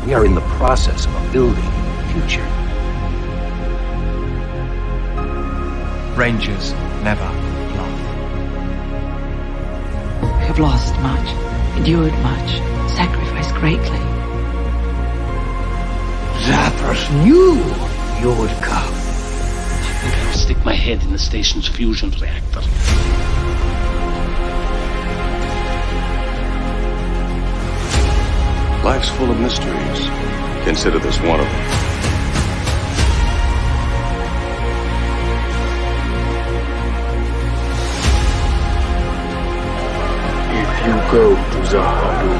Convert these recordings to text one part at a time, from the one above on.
We are in the process of building the future. Rangers never lie. We have lost much, endured much, sacrificed greatly. Zathras knew you would come. I think I'll stick my head in the station's fusion reactor. Life's full of mysteries. Consider this one of them. If you go to Zahadu,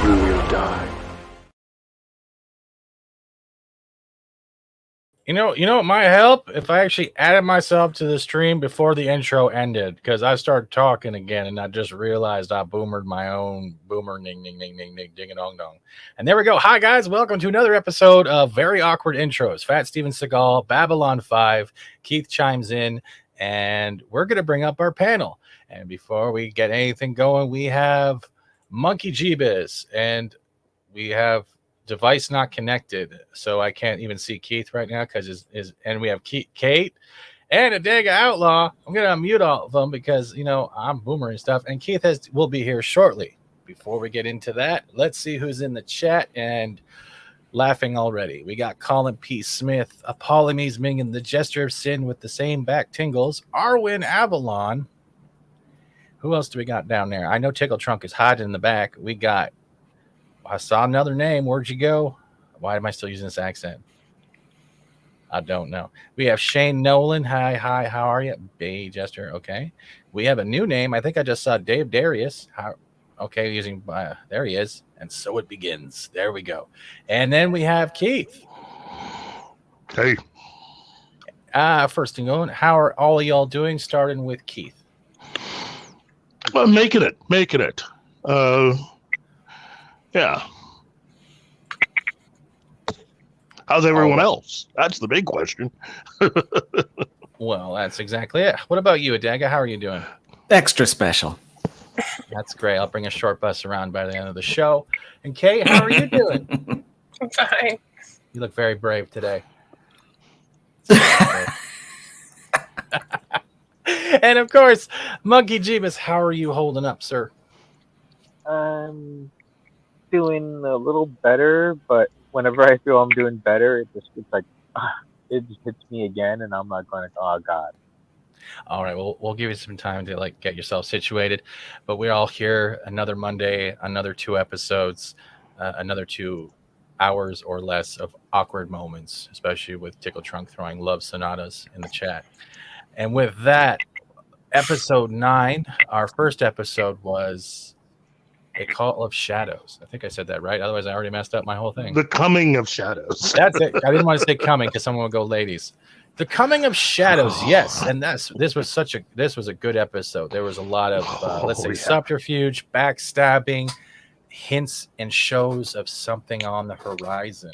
you will die. You know what might help if I actually added myself to the stream before the intro ended, because I started talking again and I just realized I boomered my own boomer ding ding a dong dong. And there we go. Hi guys, welcome to another episode of Very Awkward Intros. FAT-STEVENSEAGAL, Babylon 5, Keith chimes in, and we're gonna bring up our panel. And before we get anything going, we have Monkey Jeebus, and we have device not connected, so I can't even see Keith right now because and we have Kate and a Dega Outlaw. I'm gonna unmute all of them because I'm boomer and stuff, and Keith will be here shortly. Before we get into that, let's see who's in the chat and laughing already. We got Colin P. Smith, Apollomes Mingin, the Gesture of Sin with the same back tingles, Arwin Avalon. Who else do we got down there? I know Tickle Trunk is hiding in the back. I saw another name. Where'd you go? Why am I still using this accent? I don't know. We have Shane Nolan. Hi. How are you? Bay Jester. Okay. We have a new name. I think I just saw Dave Darius. Okay, using there he is. And so it begins. There we go. And then we have Keith. Hey. First thing going. How are all of y'all doing? Starting with Keith. Well, making it. Yeah. How's everyone else? That's the big question. Well, that's exactly it. What about you, Adaga? How are you doing? Extra special. That's great. I'll bring a short bus around by the end of the show. And Kate, how are you doing? I'm fine. You look very brave today. And of course, Monkey Jeebus, how are you holding up, sir? Doing a little better, but whenever I feel I'm doing better, it just hits me again, and I'm not going, oh god. All right, well, we'll give you some time to get yourself situated, but we're all here another Monday, another 2 episodes, another 2 hours or less of awkward moments, especially with Tickle Trunk throwing love sonatas in the chat. And with that, episode 9, our first episode was A Call of Shadows. I think I said that right. Otherwise, I already messed up my whole thing. The Coming of Shadows. That's it. I didn't want to say coming because someone would go ladies. The Coming of Shadows, yes. And this was a good episode. There was a lot of subterfuge, backstabbing, hints and shows of something on the horizon.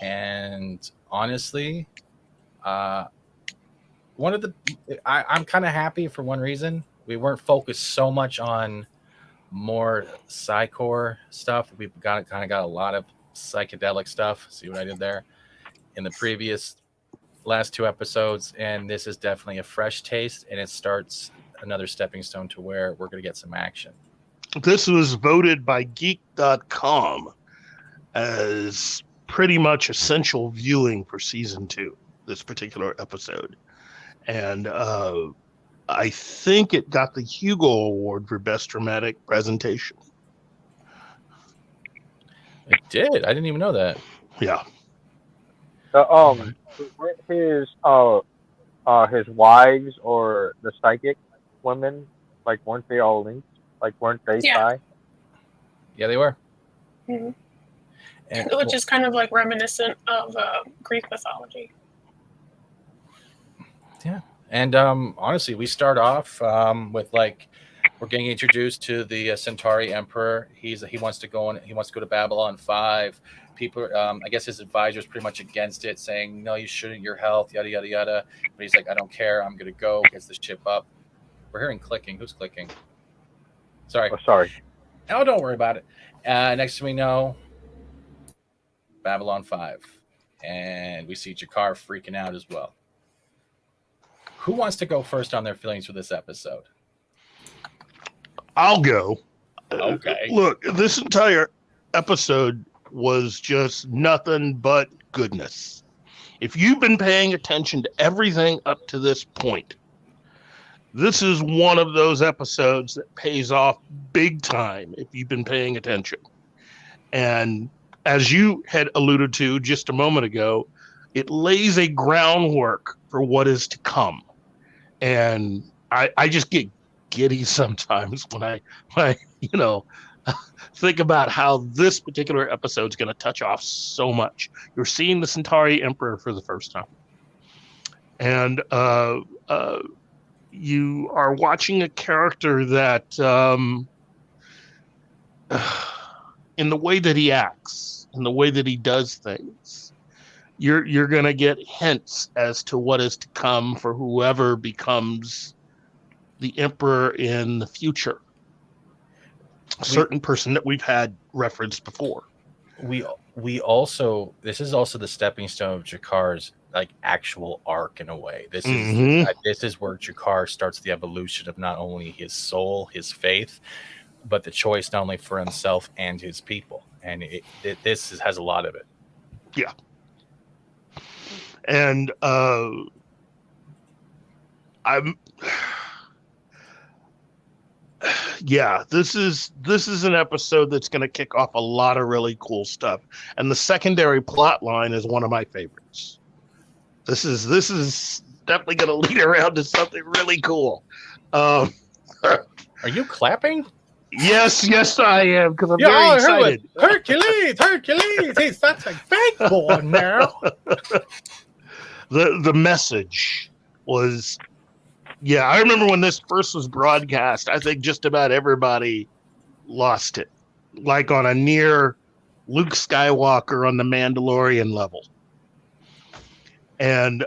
And honestly, I'm kind of happy for one reason. We weren't focused so much on more psychor stuff. We've kind of got a lot of psychedelic stuff. See what I did there in the previous last 2 episodes, and this is definitely a fresh taste, and it starts another stepping stone to where we're going to get some action. This was voted by Geek.com as pretty much essential viewing for season 2, this particular episode. And I think it got the Hugo Award for Best Dramatic Presentation. It did. I didn't even know that. Yeah. His wives or the psychic women, weren't they all linked? Weren't they spy? Yeah, they were. Mm-hmm. Which is kind of reminiscent of Greek mythology. Yeah. And honestly, we start off with we're getting introduced to the Centauri Emperor. He wants to go to Babylon 5. People, I guess his advisor is pretty much against it, saying, no, you shouldn't, your health, yada, yada, yada. But he's like, I don't care. I'm going to go, gets the ship up. We're hearing clicking. Who's clicking? Sorry. Oh, sorry. Oh, don't worry about it. Next thing we know, Babylon 5. And we see Jakar freaking out as well. Who wants to go first on their feelings for this episode? I'll go. Okay. Look, this entire episode was just nothing but goodness. If you've been paying attention to everything up to this point, this is one of those episodes that pays off big time if you've been paying attention. And as you had alluded to just a moment ago, it lays a groundwork for what is to come. And I just get giddy sometimes when I think about how this particular episode is going to touch off so much. You're seeing the Centauri Emperor for the first time. And you are watching a character that, in the way that he acts, in the way that he does things, you're going to get hints as to what is to come for whoever becomes the emperor in the future. A certain person that we've had referenced before. We also, this is also the stepping stone of Jakar's like actual arc in a way. This is where Jakar starts the evolution of not only his soul, his faith, but the choice not only for himself and his people. And this has a lot of it. Yeah. And this is an episode that's going to kick off a lot of really cool stuff. And the secondary plot line is one of my favorites. This is definitely going to lead around to something really cool. Are you clapping? Yes, I am, because I'm very excited. Hercules! He's such a fake boy now. The message was, I remember when this first was broadcast, I think just about everybody lost it, like on a near Luke Skywalker on the Mandalorian level. And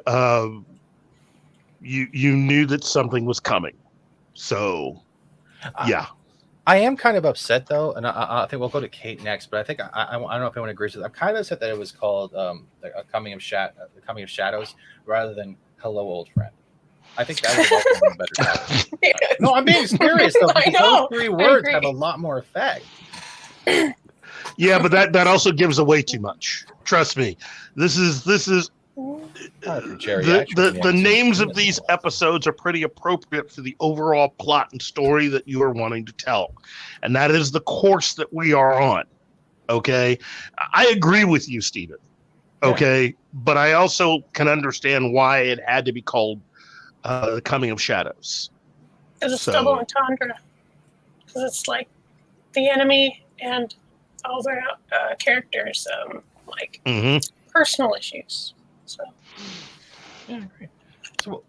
you knew that something was coming. So, yeah. I am kind of upset though, and I think we'll go to Kate next. But I think I don't know if anyone agrees with it. I'm kind of upset that it was called the Coming of Shadows rather than Hello Old Friend. I think that would be a better title. No, I'm being serious though. I know. Those three words have a lot more effect. Yeah, but that also gives away too much. Trust me. This is the names of these episodes are pretty appropriate for the overall plot and story that you are wanting to tell. And that is the course that we are on. Okay. I agree with you, Stephen. Okay. Yeah. But I also can understand why it had to be called The Coming of Shadows. It's a double entendre. Because it's like the enemy and all their characters, personal issues. So. Yeah, great. So,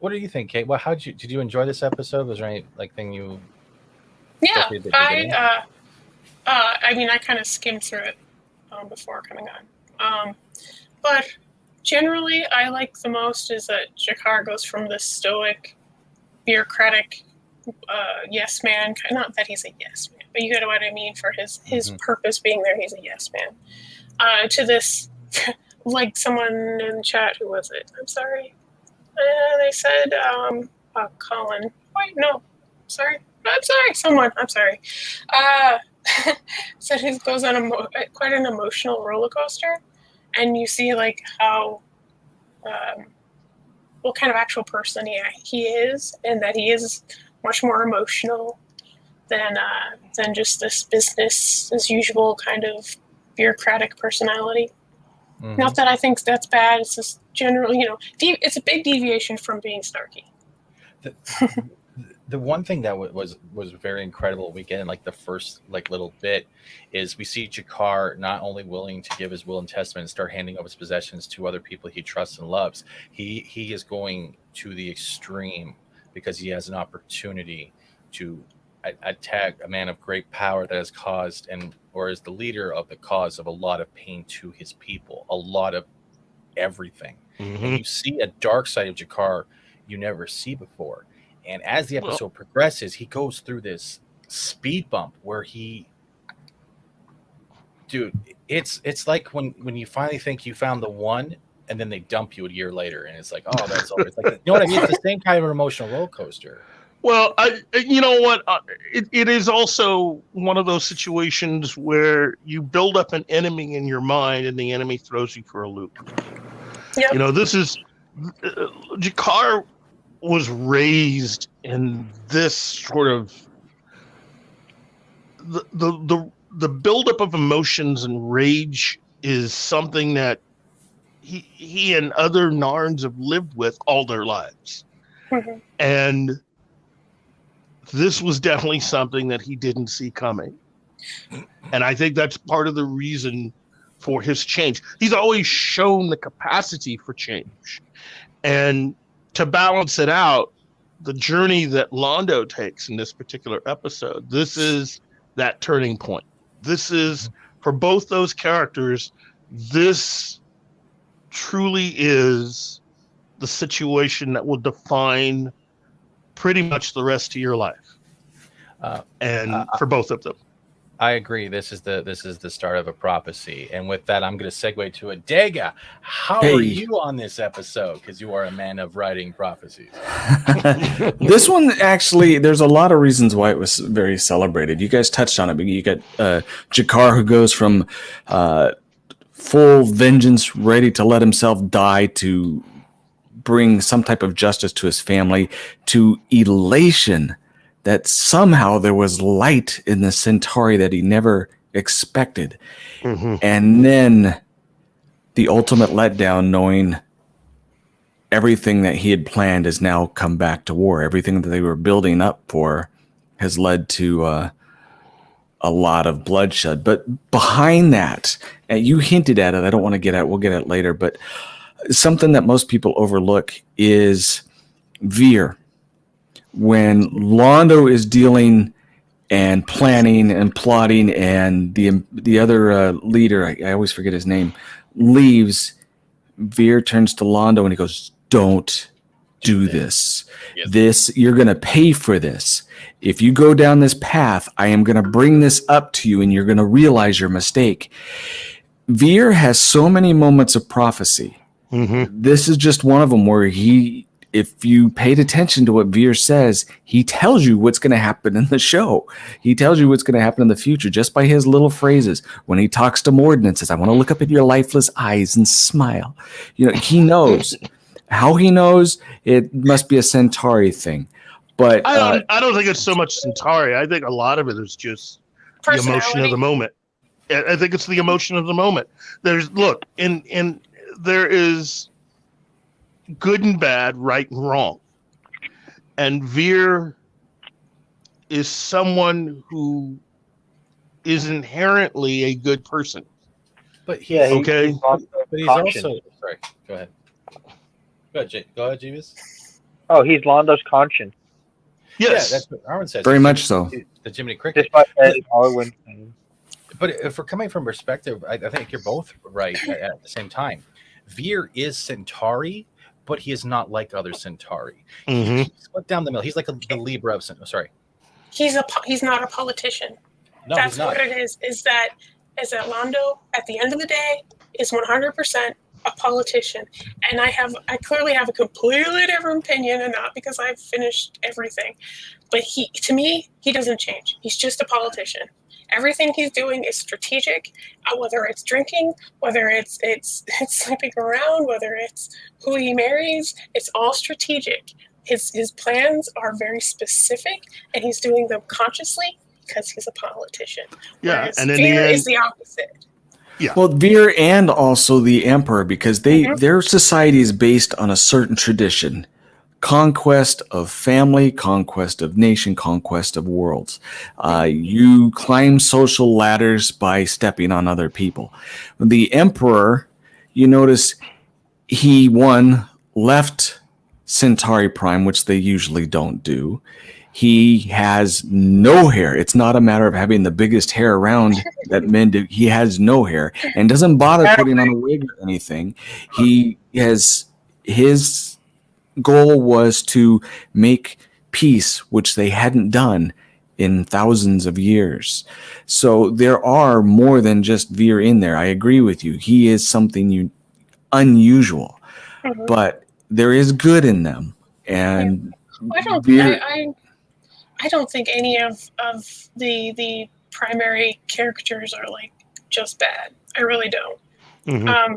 what do you think, Kate? Well, did you enjoy this episode? Was there any thing you? Yeah, I mean, I kind of skimmed through it before coming on. But generally, I like the most is that Jakar goes from this stoic, bureaucratic, yes man. Not that he's a yes man, but you get what I mean for his purpose being there. He's a yes man. To this. Like someone in chat, who was it? I'm sorry. They said, Colin. Wait, no. Sorry. I'm sorry. Someone. I'm sorry. Said he goes on quite an emotional roller coaster. And you see, how, what kind of actual person he is, and that he is much more emotional than just this business as usual kind of bureaucratic personality. Mm-hmm. Not that I think that's bad. It's just generally, it's a big deviation from being snarky. The one thing that was very incredible weekend, the first little bit, is we see Jakar not only willing to give his will and testament and start handing over his possessions to other people he trusts and loves. He is going to the extreme because he has an opportunity to attack a man of great power that has caused or is the leader of the cause of a lot of pain to his people, a lot of everything. Mm-hmm. And you see a dark side of Jakar you never see before. And as the episode progresses, he goes through this speed bump where he dude, it's like when you finally think you found the one, and then they dump you a year later, and it's like, oh, that's over. It's like, you know what I mean? It's the same kind of an emotional roller coaster. Well, you know what? It is also one of those situations where you build up an enemy in your mind, and the enemy throws you for a loop. Yep. You know, this is Jakar was raised in this sort of the buildup of emotions and rage is something that he and other Narns have lived with all their lives. Mm-hmm. And this was definitely something that he didn't see coming. And I think that's part of the reason for his change. He's always shown the capacity for change. And to balance it out, the journey that Londo takes in this particular episode, this is that turning point. This is, for both those characters, this truly is the situation that will define pretty much the rest of your life. For both of them. I agree. This is the start of a prophecy. And with that, I'm going to segue to Adega. How are you on this episode? Because you are a man of writing prophecies. This one, actually, there's a lot of reasons why it was very celebrated. You guys touched on it. But you got Jakar, who goes from full vengeance, ready to let himself die, to bring some type of justice to his family, to elation that somehow there was light in the Centauri that he never expected. Mm-hmm. And then the ultimate letdown, knowing everything that he had planned has now come back to war. Everything that they were building up for has led to a lot of bloodshed. But behind that, and you hinted at it, I don't want to get at it, we'll get at it later, but something that most people overlook is Veer. When Londo is dealing and planning and plotting, and the other leader, I always forget his name, leaves, Veer turns to Londo and he goes, "Don't do this. This, you're going to pay for this. If you go down this path, I am going to bring this up to you and you're going to realize your mistake." Veer has so many moments of prophecy. Mm-hmm. This is just one of them where if you paid attention to what Veer says, he tells you what's going to happen in the show. He tells you what's going to happen in the future just by his little phrases. When he talks to Morden and says, "I want to look up at your lifeless eyes and smile." You know, he knows. How he knows, it must be a Centauri thing. But I don't think it's so much Centauri. I think a lot of it is just the emotion of the moment. I think it's the emotion of the moment. There is good and bad, right and wrong. And Veer is someone who is inherently a good person. But he's also sorry. Go ahead. Go ahead, Jeeves. Oh, he's Londo's conscience. Yes, yeah, that's what Arwen said. Very much so. The Jiminy Cricket. Just like Arwen. But if we're coming from perspective, I think you're both right at the same time. Veer is Centauri, but he is not like other Centauri. Mm-hmm. He's split down the middle. He's like the Libra of Centauri. Sorry. He's not a politician. No, that's what it is. Is that Londo at the end of the day is 100% a politician, and I clearly have a completely different opinion, and not because I've finished everything, but to me he doesn't change. He's just a politician. Everything he's doing is strategic, whether it's drinking, whether it's sleeping around, whether it's who he marries, it's all strategic. His plans are very specific, and he's doing them consciously because he's a politician. Yeah, whereas and in Veer the end, is the opposite. Yeah. Well, Veer and also the Emperor, because their society is based on a certain tradition. Conquest of family, conquest of nation, conquest of worlds. You climb social ladders by stepping on other people. The Emperor, you notice he, left Centauri Prime, which they usually don't do. He has no hair. It's not a matter of having the biggest hair around that men do. He has no hair and doesn't bother putting on a wig or anything. He has his goal was to make peace, which they hadn't done in thousands of years. So there are more than just Veer in there. I agree with you. He is something unusual, but there is good in them. And I don't think any of the primary characters are like just bad. I really don't. I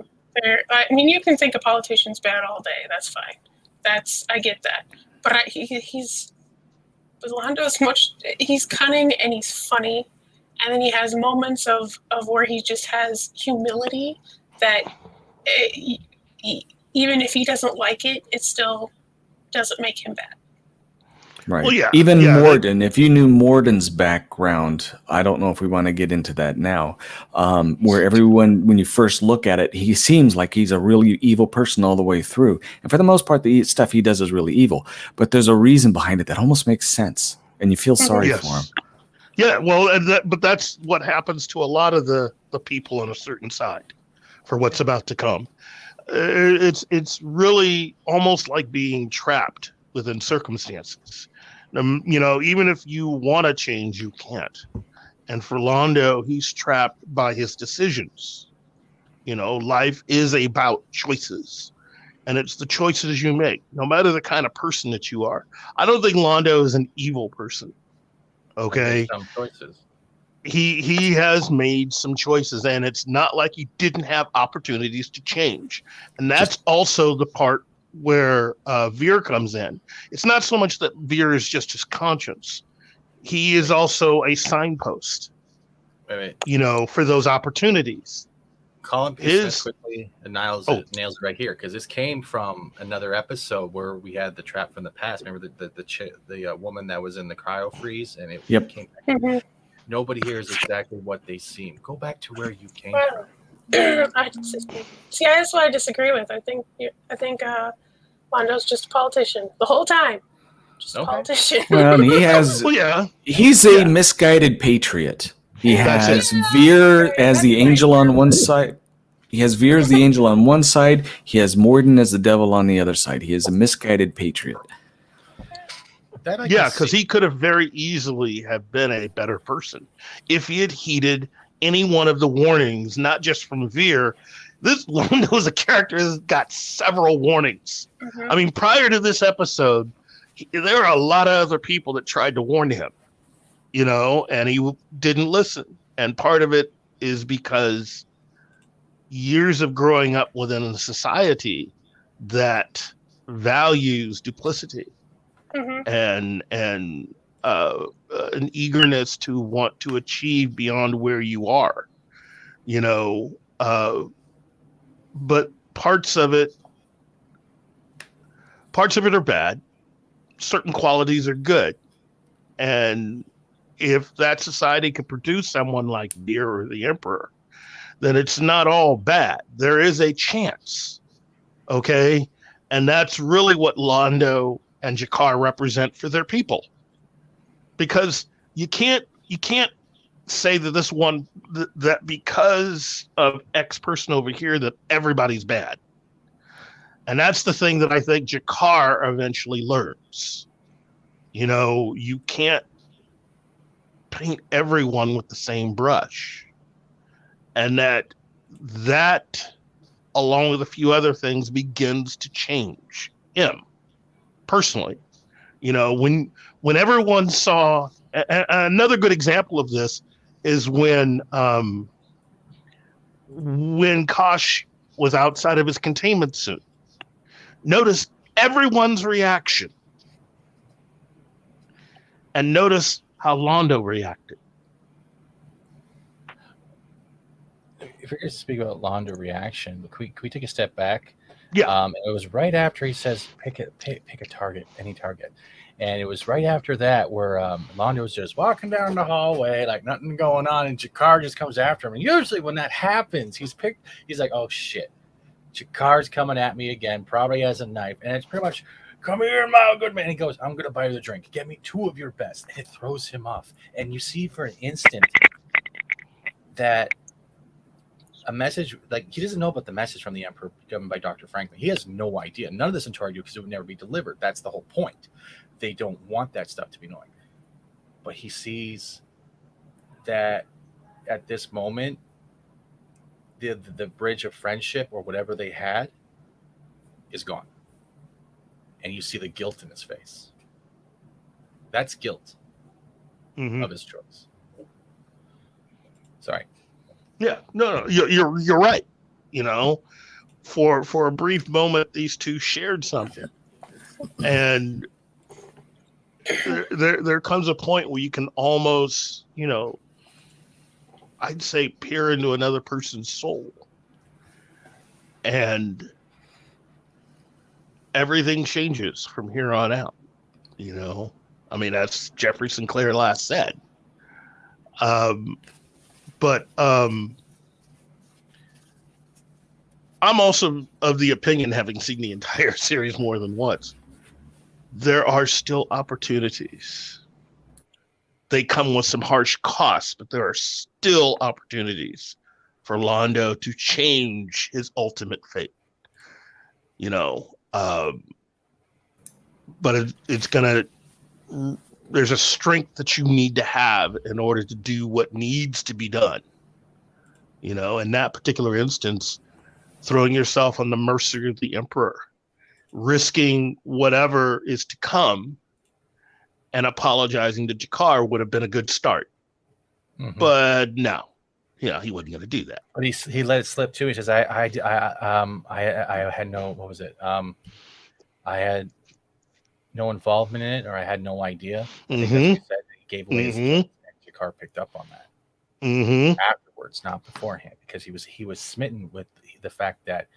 mean, you can think a politician's bad all day. That's fine. I get that. But Londo's he's cunning and he's funny, and then he has moments of where he just has humility that even if he doesn't like it, it still doesn't make him bad. Right. Well, Even Morden, if you knew Morden's background, I don't know if we want to get into that now, where everyone, when you first look at it, he seems like he's a really evil person all the way through. And for the most part, the stuff he does is really evil. But there's a reason behind it that almost makes sense. And you feel sorry for him. Yeah, well, but that's what happens to a lot of the people on a certain side for what's about to come. It's really almost like being trapped within circumstances. Even if you want to change, you can't. And for Londo, he's trapped by his decisions. Life is about choices, and it's the choices you make, no matter the kind of person that you are. I don't think Londo is an evil person. Okay. Some choices. He has made some choices, and it's not like he didn't have opportunities to change. And that's also the part where Veer comes in. It's not so much that Veer is just his conscience. He is also a signpost, for those opportunities. Colin P. quickly nails it right here, because this came from another episode where we had the trap from the past. Remember the woman that was in the cryo freeze, and it came back. Nobody here is exactly what they seem. Go back to where you came from. That's what I disagree with. I think Londo's just a politician the whole time. Just a politician. Well, he's a misguided patriot. He has Veer as the angel on one side. He has Veer as the angel on one side. He has Morden as the devil on the other side. He is a misguided patriot. Because he could have very easily have been a better person if he had heeded any one of the warnings, not just from Veer. This Londo is a character that's got several warnings. I mean, prior to this episode, there are a lot of other people that tried to warn him, and he didn't listen. And part of it is because years of growing up within a society that values duplicity and an eagerness to want to achieve beyond where you are, but parts of it are bad. Certain qualities are good. And if that society could produce someone like Veer or the Emperor, then it's not all bad. There is a chance. Okay. And that's really what Londo and G'Kar represent for their people. Because you can't say that that because of X person over here that everybody's bad. And that's the thing that I think G'Kar eventually learns. You can't paint everyone with the same brush. And that along with a few other things begins to change him personally. When everyone saw another good example of this is when Kosh was outside of his containment suit. Notice everyone's reaction. And notice how Londo reacted. If you're going to speak about Londo reaction, can we take a step back? Yeah. It was right after he says, pick a target, any target. And it was right after that where Londo was just walking down the hallway, like nothing going on, and G'Kar just comes after him. And usually when that happens, he's like, oh shit, G'Kar's coming at me again, probably has a knife. And it's pretty much, come here, my good man. And he goes, I'm going to buy you the drink. Get me 2 of your best. And it throws him off. And you see for an instant that a message, like he doesn't know about the message from the Emperor given by Dr. Franklin. He has no idea. None of the Centauri do because it would never be delivered. That's the whole point. They don't want that stuff to be known. but he sees that at this moment, the bridge of friendship or whatever they had is gone. And you see the guilt in his face. That's guilt of his choice. Sorry. Yeah, no, you're right. You know, for a brief moment, these two shared something, and there comes a point where you can almost, you know, I'd say peer into another person's soul, and everything changes from here on out. You know, I mean, that's Jeffrey Sinclair last said. But I'm also of the opinion, having seen the entire series more than once, there are still opportunities. They come with some harsh costs, but there are still opportunities for Londo to change his ultimate fate. You know, but it's gonna. There's a strength that you need to have in order to do what needs to be done. You know, in that particular instance, throwing yourself on the mercy of the Emperor, risking whatever is to come, and apologizing to Jakar would have been a good start. But no, you know, he wasn't going to do that. But he let it slip too. He says, I had no, what was it? I had no involvement in it, or I had no idea. I think that's what he said. He gave away his guilt, and Jakar picked up on that afterwards, not beforehand, because he was smitten with the fact that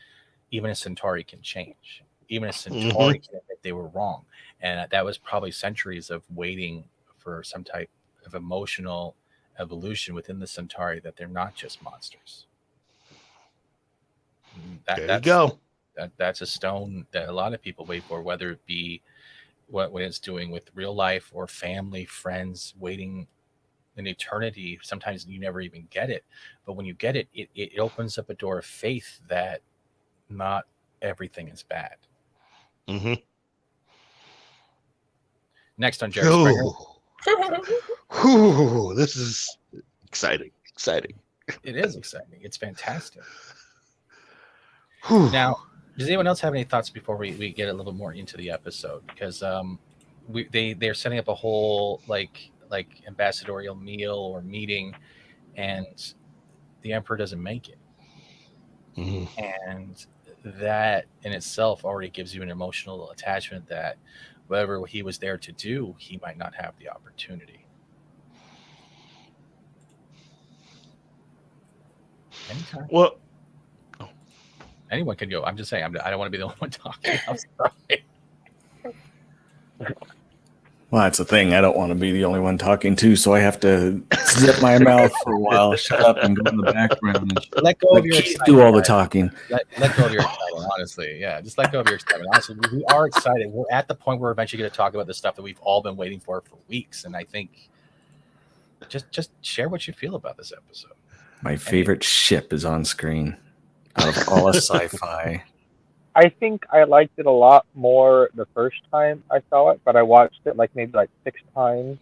even a Centauri can change. Even a Centauri can admit they were wrong. And that was probably centuries of waiting for some type of emotional evolution within the Centauri, that they're not just monsters. There you go. That's a stone that a lot of people wait for, whether it be what it's doing with real life or family, friends, waiting an eternity. Sometimes you never even get it. But when you get it, it opens up a door of faith that not everything is bad. Next on Jerry Springer. This is exciting. It is exciting. It's fantastic. Now, does anyone else have any thoughts before we get a little more into the episode? Because they're setting up a whole like ambassadorial meal or meeting, and the Emperor doesn't make it. And that in itself already gives you an emotional attachment that whatever he was there to do, he might not have the opportunity. Anytime. Well, anyone can go. I'm just saying, I don't want to be the only one talking. I'm sorry. Well, that's the thing. I don't want to be the only one talking too, so I have to zip my mouth for a while, shut up, and go in the background. And let go of your excitement. Do all the talking. Let go of your excitement, honestly. Yeah, just let go of your excitement. Honestly, we are excited. We're at the point where we're eventually going to talk about the stuff that we've all been waiting for weeks, and I think just share what you feel about this episode. My favorite ship is on screen out of all of sci-fi. I think I liked it a lot more the first time I saw it, but I watched it maybe 6 times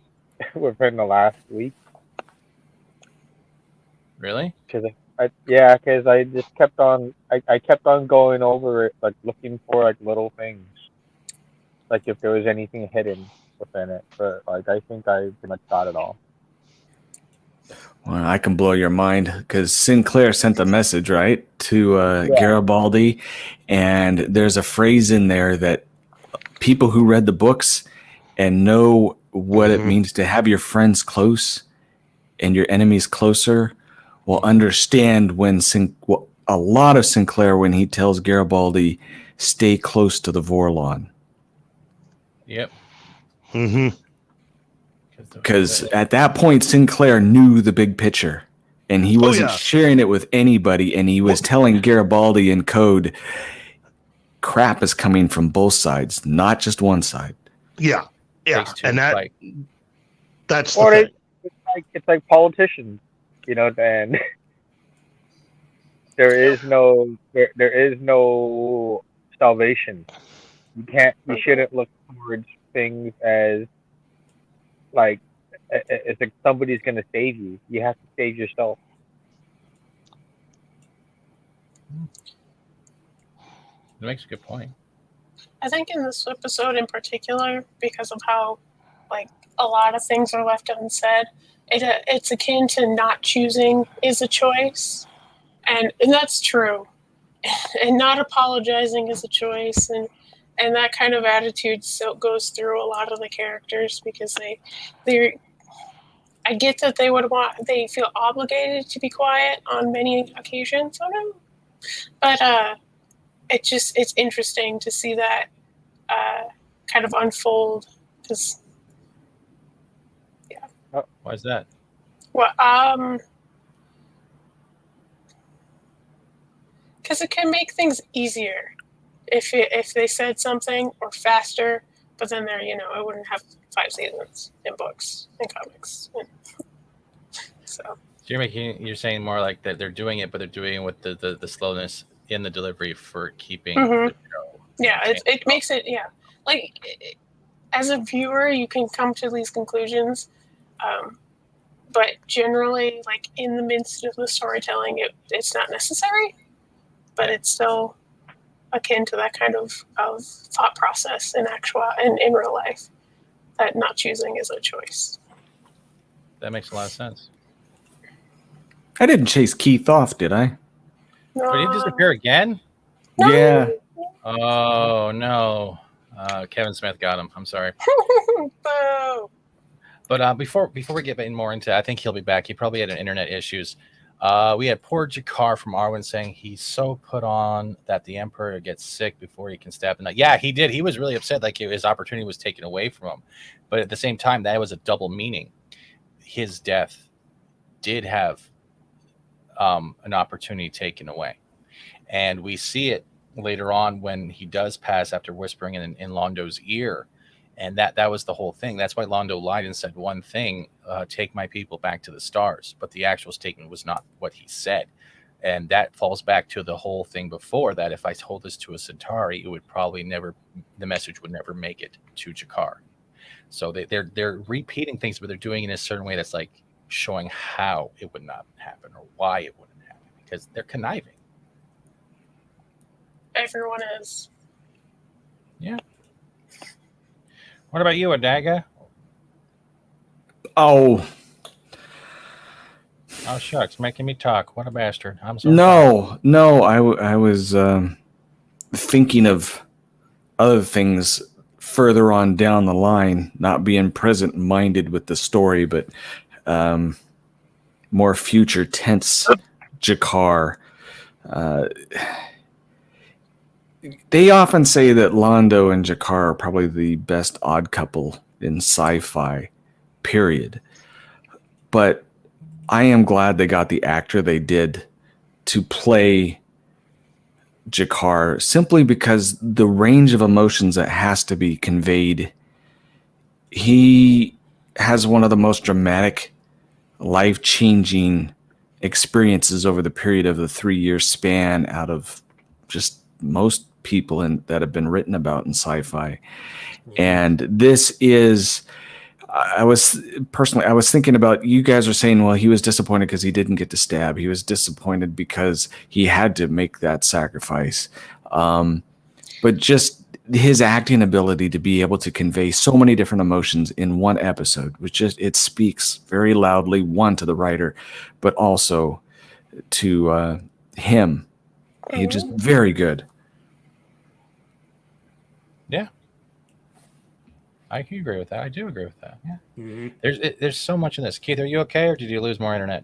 within the last week. Really? Because I just kept on. I kept on going over it, looking for little things, if there was anything hidden within it. But I think I pretty much got it all. Well, I can blow your mind because Sinclair sent a message, right, to Garibaldi, and there's a phrase in there that people who read the books and know what it means to have your friends close and your enemies closer will understand when a lot of Sinclair when he tells Garibaldi, stay close to the Vorlon. Yep. Because at that point, Sinclair knew the big picture, and he wasn't sharing it with anybody, and he was telling Garibaldi in code, crap is coming from both sides, not just one side. Yeah. And that's or the thing. It's like politicians, and there is no salvation. You shouldn't look towards things as it's like somebody's gonna save you. You have to save yourself. That makes a good point. I think in this episode in particular, because of how like a lot of things are left unsaid, it's akin to not choosing is a choice, and that's true, and not apologizing is a choice, and that kind of attitude so goes through a lot of the characters because they're. I get that they feel obligated to be quiet on many occasions, but it's interesting to see that kind of unfold. Because Why is that? well, because it can make things easier if they said something or faster, but then it wouldn't have 5 seasons in books and comics. So You're saying more like that they're doing it, but they're doing it with the slowness in the delivery for keeping Mhm. the show. yeah, it makes it like as a viewer you can come to these conclusions, but generally like in the midst of the storytelling it's not necessary, but it's still akin to that kind of thought process in real life, that not choosing is a choice. That makes a lot of sense. I didn't chase Keith off, did I? Did he disappear again? No. Yeah. Oh no. Kevin Smith got him. I'm sorry. Boo. But before we get more into, I think he'll be back. He probably had internet issues. We had poor Jakar from Arwen saying he's so put on that the Emperor gets sick before he can stab the knight. Yeah, he did. He was really upset, like his opportunity was taken away from him. But at the same time, that was a double meaning. His death did have an opportunity taken away, and we see it later on when he does pass after whispering in Londo's ear. And that was the whole thing. That's why Londo lied and said one thing, take my people back to the stars. But the actual statement was not what he said. And that falls back to the whole thing before that. If I told this to a Centauri, it would probably the message would never make it to Jakar. So they're repeating things, but they're doing it in a certain way that's like showing how it would not happen or why it wouldn't happen, because they're conniving. Everyone is. Yeah. What about you, Adaga? Oh shucks, making me talk. What a bastard! I'm so no. I was thinking of other things further on down the line, not being present-minded with the story, but more future tense. Jakar. They often say that Londo and Jakar are probably the best odd couple in sci-fi, period. But I am glad they got the actor they did to play Jakar, simply because the range of emotions that has to be conveyed. He has one of the most dramatic, life-changing experiences over the period of the 3-year span out of just most people that have been written about in sci-fi. And this is, I was thinking about, you guys are saying, well, he was disappointed because he didn't get to stab. He was disappointed because he had to make that sacrifice. But just his acting ability to be able to convey so many different emotions in one episode, it speaks very loudly, one, to the writer, but also to him. He's just very good. Yeah, I can agree with that. I do agree with that. Yeah, there's so much in this. Keith, are you okay, or did you lose more internet?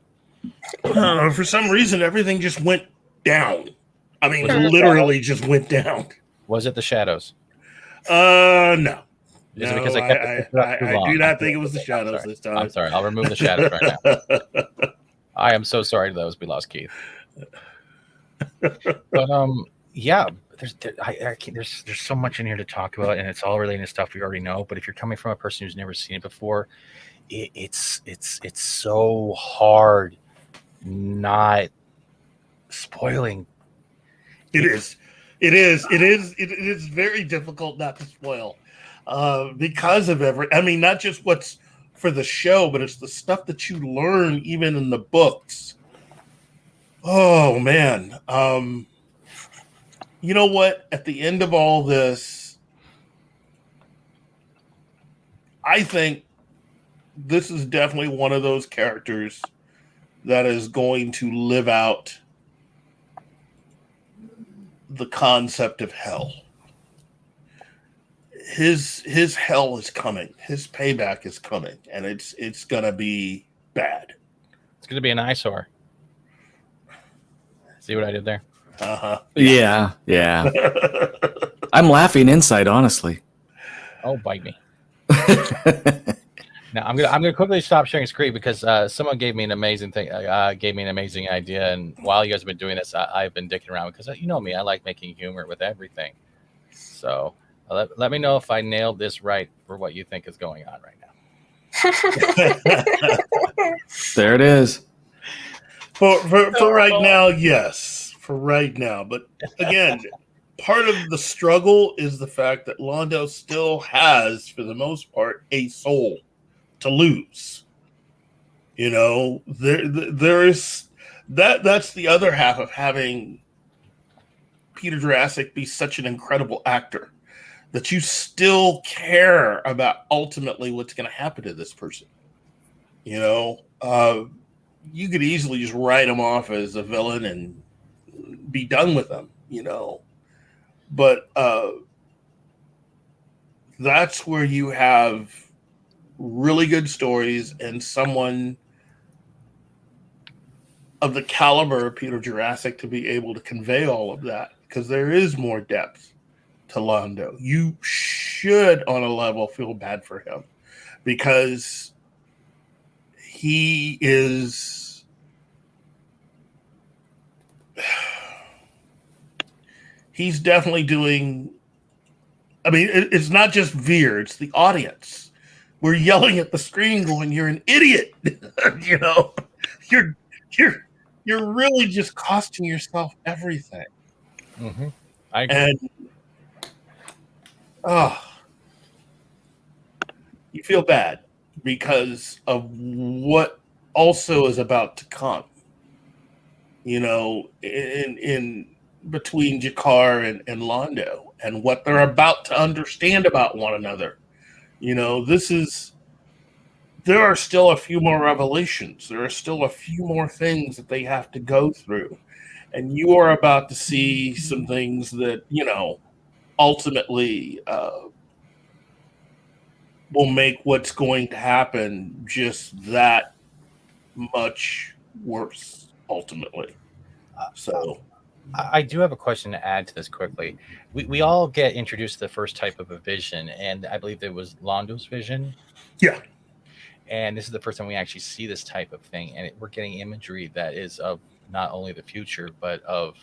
For some reason, everything just went down. I mean, literally just went down. Was it the shadows? No. Is it because I kept it I do not think it was the shadows this time. I'm sorry. I'll remove the shadows right now. I am so sorry to those we lost, Keith. But yeah. There's so much in here to talk about, and it's all related to stuff we already know. But if you're coming from a person who's never seen it before, it's so hard not spoiling. It is very difficult not to spoil because of not just what's for the show, but it's the stuff that you learn even in the books. Oh man. You know what? At the end of all this, I think this is definitely one of those characters that is going to live out the concept of hell. His hell is coming. His payback is coming, and it's gonna be bad. It's gonna be an eyesore. See what I did there? Yeah. I'm laughing inside, honestly. Oh, bite me. Now I'm gonna quickly stop sharing screen because someone gave me an amazing thing. Gave me an amazing idea, and while you guys have been doing this, I've been dicking around because you know me. I like making humor with everything. So let me know if I nailed this right for what you think is going on right now. There it is. For right now, yes. For right now, but again, part of the struggle is the fact that Londo still has, for the most part, a soul to lose. You know, there is that's the other half of having Peter Jurasik be such an incredible actor, that you still care about ultimately what's going to happen to this person. You know, you could easily just write him off as a villain and be done with him, you know. But that's where you have really good stories and someone of the caliber of Peter Jurasik to be able to convey all of that, because there is more depth to Londo. You should, on a level, feel bad for him because he is... He's definitely doing... I mean, it's not just Veer, it's the audience. We're yelling at the screen going, you're an idiot. You know, you're really just costing yourself everything. Mm-hmm. I agree. And you feel bad because of what also is about to come. You know, in between G'Kar and Londo, and what they're about to understand about one another. You know, there are still a few more revelations. There are still a few more things that they have to go through. And you are about to see some things that, you know, ultimately will make what's going to happen just that much worse, ultimately. So... I do have a question to add to this quickly. We all get introduced to the first type of a vision, and I believe it was Londo's vision. Yeah. And this is the first time we actually see this type of thing, and we're getting imagery that is of not only the future, but of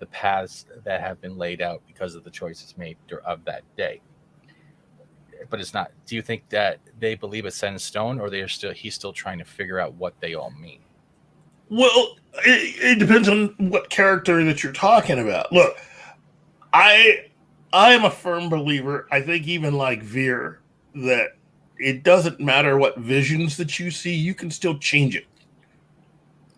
the paths that have been laid out because of the choices made of that day. But it's not. Do you think that they believe it's set in stone, or he's still trying to figure out what they all mean? Well, it depends on what character that you're talking about. Look, I am a firm believer, I think even like Veer, that it doesn't matter what visions that you see, you can still change it.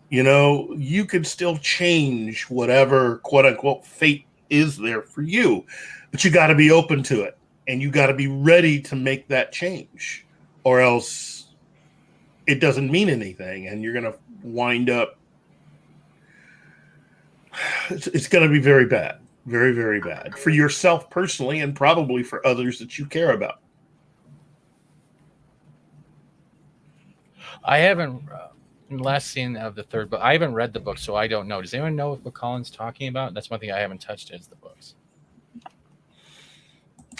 You know, you can still change whatever quote-unquote fate is there for you, but you got to be open to it, and you got to be ready to make that change, or else it doesn't mean anything, and you're going to wind up, it's going to be very bad, very, very bad for yourself personally, and probably for others that you care about. I haven't last seen of the third book. I haven't read the book, so I don't know. Does anyone know what Colin's talking about? That's one thing I haven't touched is the books.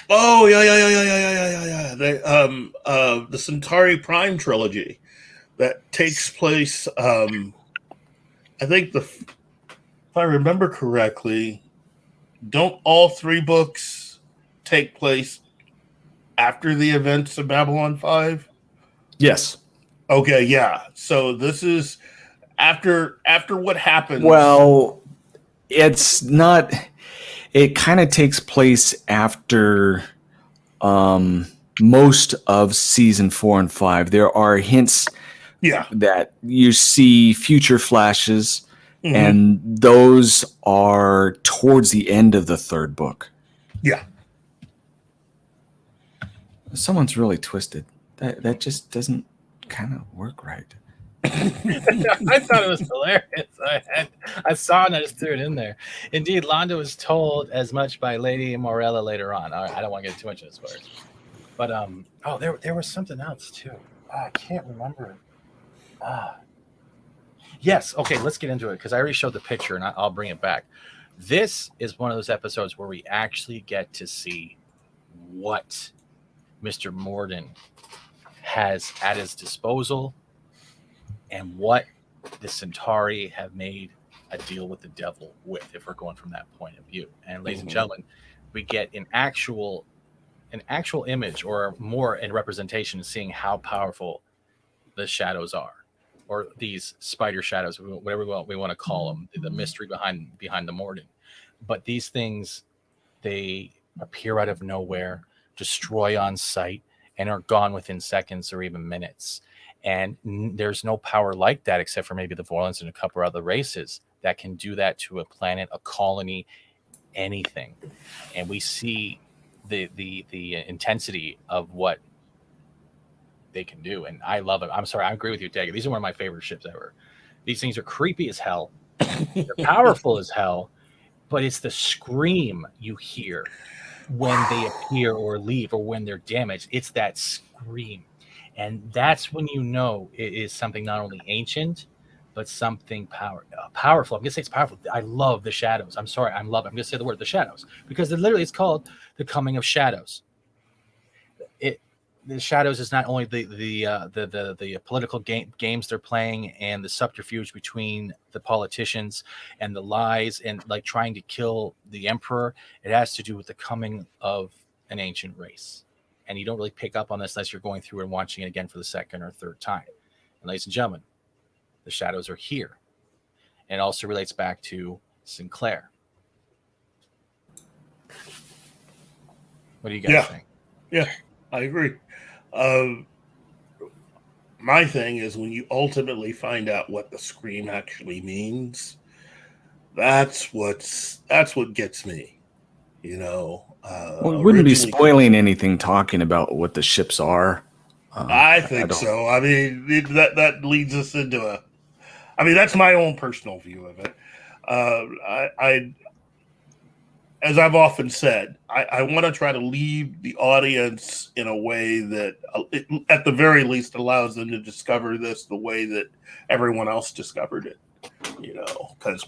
Oh yeah. The Centauri Prime trilogy that takes place. I think if I remember correctly, don't all three books take place after the events of Babylon 5? Yes. Okay, yeah. So this is after what happens. Well, it's not. It kind of takes place after most of season 4 and 5. There are hints Yeah. that you see future flashes, Mhm. and those are towards the end of the 3rd book. Yeah. Someone's really twisted. That just doesn't kind of work right. I thought it was hilarious. I saw it and I just threw it in there. Indeed, Londo was told as much by Lady Morella later on. All right, I don't want to get too much into spoilers. But there was something else too. I can't remember. Yes, okay, let's get into it because I already showed the picture and I'll bring it back. This is one of those episodes where we actually get to see what Mr. Morden has at his disposal and what the Centauri have made a deal with the devil with, if we're going from that point of view. And ladies and gentlemen, we get an actual image or more in representation, seeing how powerful the shadows are, or these spider shadows, whatever we want to call them, the mystery behind the Morden. But these things, they appear out of nowhere, destroy on sight, and are gone within seconds or even minutes. And there's no power like that except for maybe the Vorlons and a couple other races that can do that to a planet, a colony, anything. And we see the intensity of what they can do, and I love it. I'm sorry, I agree with you, Daggett. These are one of my favorite ships ever. These things are creepy as hell. They're powerful as hell, but it's the scream you hear when they appear or leave or when they're damaged. It's that scream. And that's when you know it is something not only ancient, but something powerful. I'm going to say it's powerful. I love the shadows. I'm sorry. I'm going to say the word the shadows because it's called the coming of shadows. The shadows is not only the political games they're playing and the subterfuge between the politicians and the lies and like trying to kill the emperor. It has to do with the coming of an ancient race. And you don't really pick up on this unless you're going through and watching it again for the 2nd or 3rd time. And ladies and gentlemen, the shadows are here. And it also relates back to Sinclair. What do you guys think? Yeah, I agree. My thing is when you ultimately find out what the scream actually means, that's what gets me. You know, we wouldn't be spoiling anything talking about what the ships are. I think so. I mean, that leads us into that's my own personal view of it. I as I've often said, I want to try to leave the audience in a way that, at the very least, allows them to discover this the way that everyone else discovered it. You know, because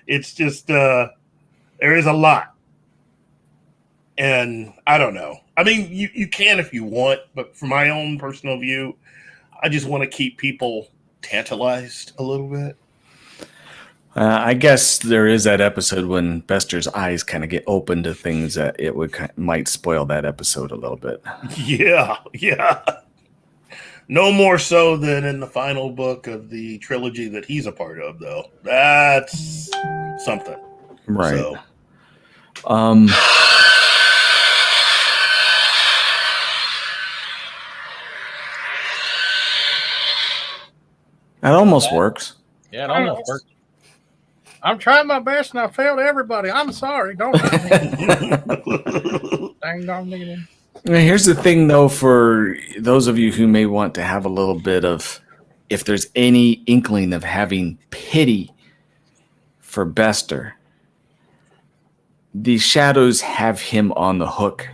it's just, there is a lot. And I don't know. I mean, you can if you want, but from my own personal view, I just want to keep people tantalized a little bit. I guess there is that episode when Bester's eyes kind of get open to things that it might spoil that episode a little bit. Yeah. No more so than in the final book of the trilogy that he's a part of, though. That's something. Right. So. That almost works. Yeah, it almost works. I'm trying my best and I failed everybody. I'm sorry. Don't. Dang dong diggity. Here's the thing, though, for those of you who may want to have a little bit of, if there's any inkling of having pity for Bester, the shadows have him on the hook,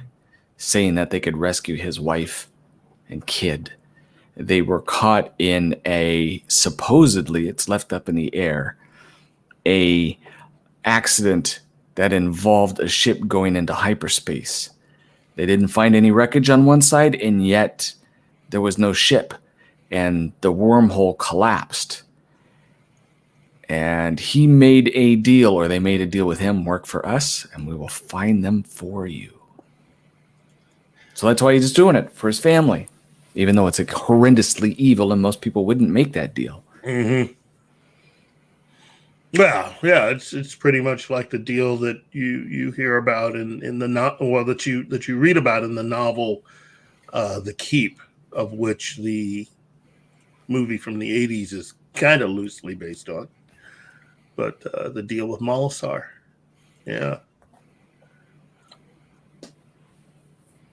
saying that they could rescue his wife and kid. They were caught in supposedly, it's left up in the air, a accident that involved a ship going into hyperspace. They didn't find any wreckage on one side, and yet there was no ship, and the wormhole collapsed. And he made a deal, or they made a deal with him, work for us, and we will find them for you. So that's why he's doing it, for his family, even though it's horrendously evil, and most people wouldn't make that deal. Mm-hmm. Well, yeah, it's pretty much like the deal that you hear about in the that you read about in the novel, The Keep, of which the movie from the 80s is kind of loosely based on. But the deal with Mollari, yeah.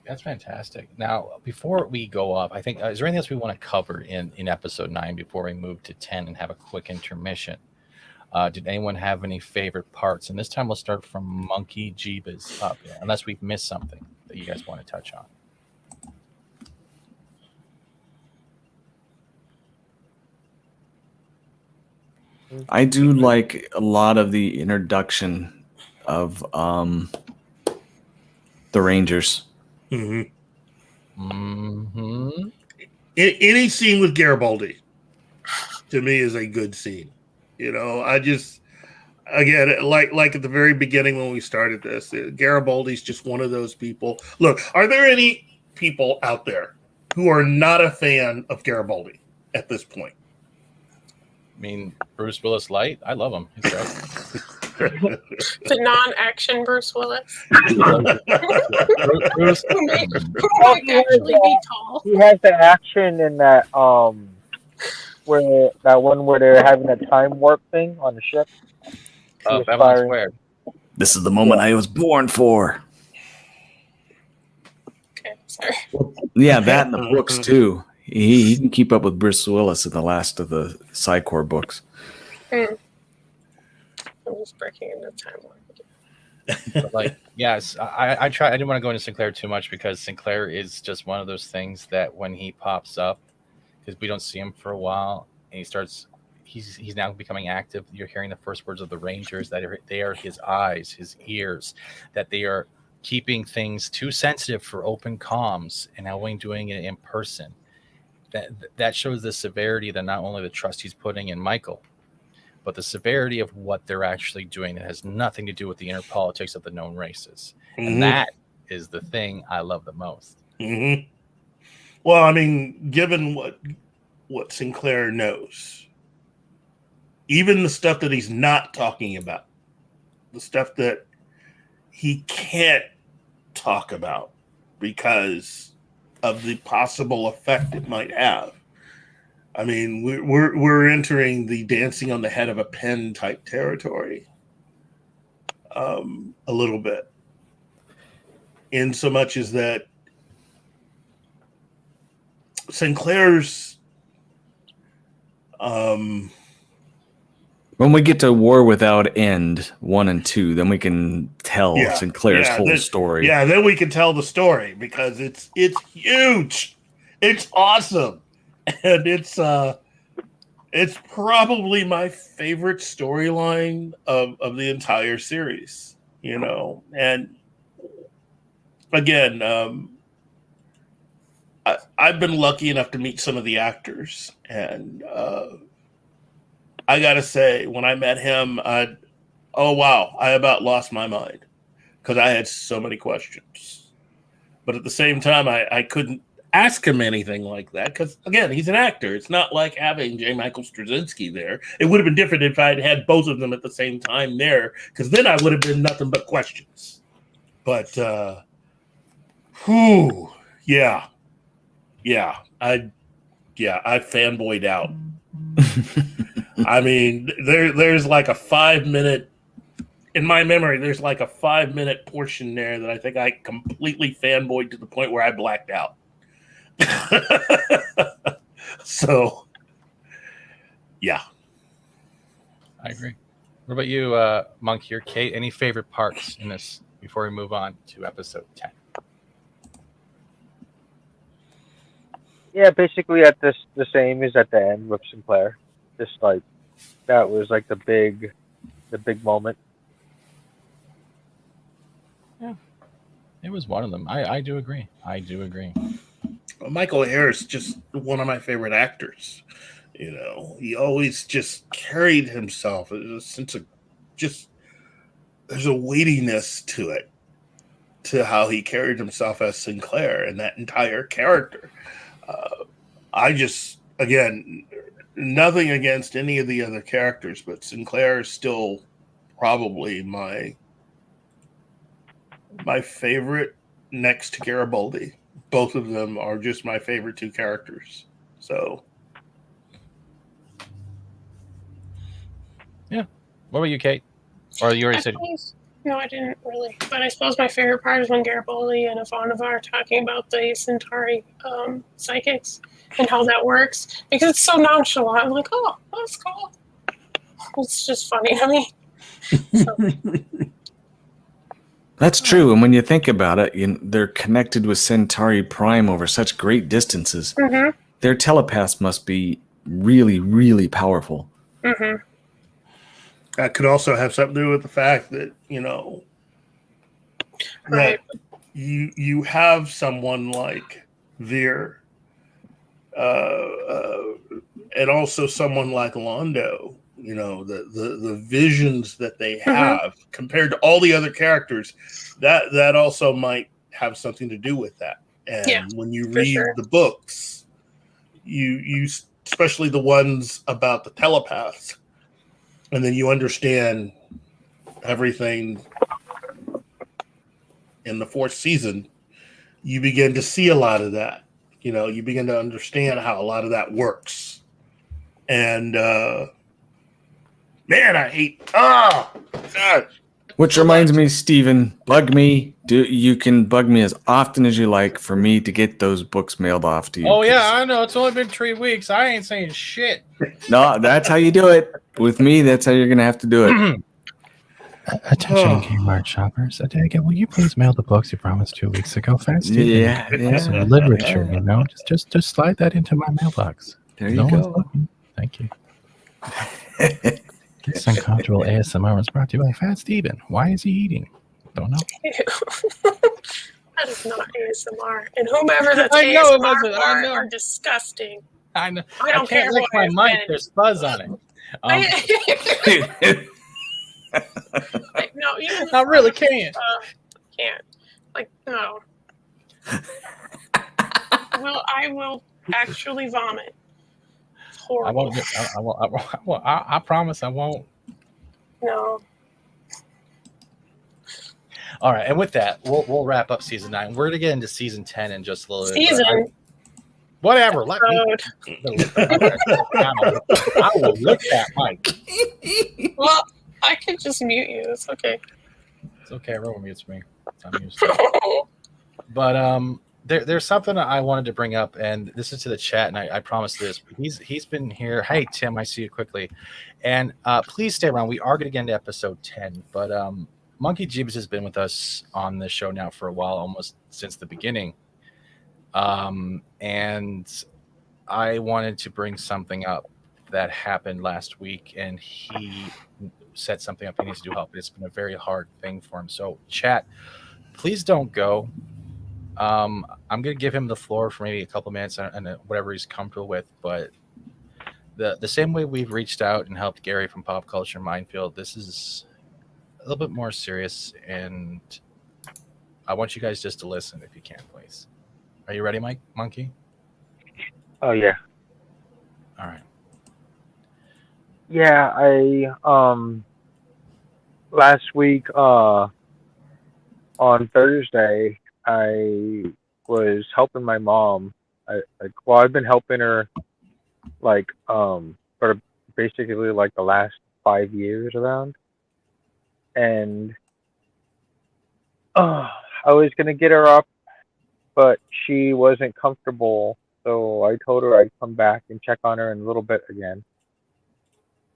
That's fantastic. Now, before we go off, I think is there anything else we want to cover in episode 9 before we move to 10 and have a quick intermission? Did anyone have any favorite parts? And this time we'll start from Monkey Jeebus up, unless we've missed something that you guys want to touch on. I do like a lot of the introduction of the Rangers. Mm-hmm. Mm-hmm. Any scene with Garibaldi, to me, is a good scene. You know, I just, again, like at the very beginning when we started this, Garibaldi's just one of those people. Look, are there any people out there who are not a fan of Garibaldi at this point? I mean, Bruce Willis light. I love him. He's great. The non-action Bruce Willis. Bruce, who might actually be tall. He has the action in that where they're having a time warp thing on the ship. Babylon Square. This is the moment I was born for. Okay, sorry. Yeah, that and the books too. He can keep up with Bruce Willis in the last of the Psychor books. I'm just breaking into time warp. But like, yes, I try. I didn't want to go into Sinclair too much because Sinclair is just one of those things that when he pops up, because we don't see him for a while, and he's now becoming active. You're hearing the first words of the Rangers, that they are his eyes, his ears, that they are keeping things too sensitive for open comms and only doing it in person. That shows the severity, that not only the trust he's putting in Michael, but the severity of what they're actually doing that has nothing to do with the inner politics of the known races. Mm-hmm. And that is the thing I love the most. Mm-hmm. Well, I mean, given what Sinclair knows, even the stuff that he's not talking about, the stuff that he can't talk about because of the possible effect it might have. I mean, we're entering the dancing on the head of a pin type territory a little bit, in so much as that Sinclair's when we get to War Without End 1 and 2, then we can tell Sinclair's whole story. Yeah, then we can tell the story because it's huge, it's awesome, and it's probably my favorite storyline of the entire series. You know, and again, I've been lucky enough to meet some of the actors, and I gotta say, when I met him, I about lost my mind because I had so many questions. But at the same time, I couldn't ask him anything like that because, again, he's an actor. It's not like having J. Michael Straczynski there. It would have been different if I'd had both of them at the same time there, because then I would have been nothing but questions. But, I fanboyed out. I mean, there's like a 5-minute, in my memory, there's like a 5-minute portion there that I think I completely fanboyed to the point where I blacked out. So, yeah. I agree. What about you, Monk here? Kate, any favorite parts in this before we move on to episode 10? Yeah, basically at the same as at the end with Sinclair. Just like that was like the big moment. Yeah, it was one of them. I do agree. Michael Harris, just one of my favorite actors. You know, he always just carried himself. There's a sense of there's a weightiness to it, to how he carried himself as Sinclair and that entire character. I just, again, nothing against any of the other characters, but Sinclair is still probably my favorite next to Garibaldi. Both of them are just my favorite two characters. So, yeah. What about you, Kate? Or you already said? No, I didn't really. But I suppose my favorite part is when Garibaldi and Ivanova are talking about the Centauri psychics and how that works. Because it's so nonchalant. I'm like, oh, that's cool. It's just funny to me. So. That's true. And when you think about it, they're connected with Centauri Prime over such great distances. Mm-hmm. Their telepaths must be really, really powerful. Mm-hmm. That could also have something to do with the fact that, Right. that you have someone like Veer, and also someone like Londo, the visions that they have compared to all the other characters, that also might have something to do with that. And when you read the books, you especially the ones about the telepaths, and then you understand everything in the fourth season, you begin to see a lot of that. You begin to understand how a lot of that works. And man, I hate God. Which reminds me, Steven, bug me. You can bug me as often as you like for me to get those books mailed off to you. Oh yeah, I know. It's only been 3 weeks. I ain't saying shit. No, that's how you do it. With me, that's how you're gonna have to do it. Attention, Kmart shoppers. Adega, will you please mail the books you promised 2 weeks ago? Yeah. Some literature, Just slide that into my mailbox. There you go. Thank you. This uncomfortable ASMR was brought to you by Fat Steven. Why is he eating? Don't know. That is not ASMR. And whomever that's I know it ASMR wasn't. I know. are disgusting. I know. I don't care can't lick what my I've mic. been. There's fuzz on it. No, even I really can't. Can't. No. I will actually vomit. It's horrible. I promise I won't. No. All right, and with that, we'll wrap up season 9. We're gonna get into season 10 in just a little bit. Whatever. Let me. I will lick that mic. Well, I could just mute you. It's okay. It's okay. Everyone mutes me. I'm used to it. But there's something I wanted to bring up, and this is to the chat, and I promise this. He's been here. Hey Tim, I see you quickly, and please stay around. We are going to get into episode 10, but Monkey Jeebus has been with us on the show now for a while, almost since the beginning. And I wanted to bring something up that happened last week, and he set something up he needs to do help. It's been a very hard thing for him. So chat, please don't go. I'm going to give him the floor for maybe a couple minutes and whatever he's comfortable with. But the same way we've reached out and helped Gary from Pop Culture Minefield, this is a little bit more serious, and I want you guys just to listen if you can, please. Are you ready, Monkey? Oh yeah. All right. Yeah, I last week on Thursday I was helping my mom. I've been helping her for basically like the last 5 years around, and I was gonna get her up, but she wasn't comfortable, so I told her I'd come back and check on her in a little bit again.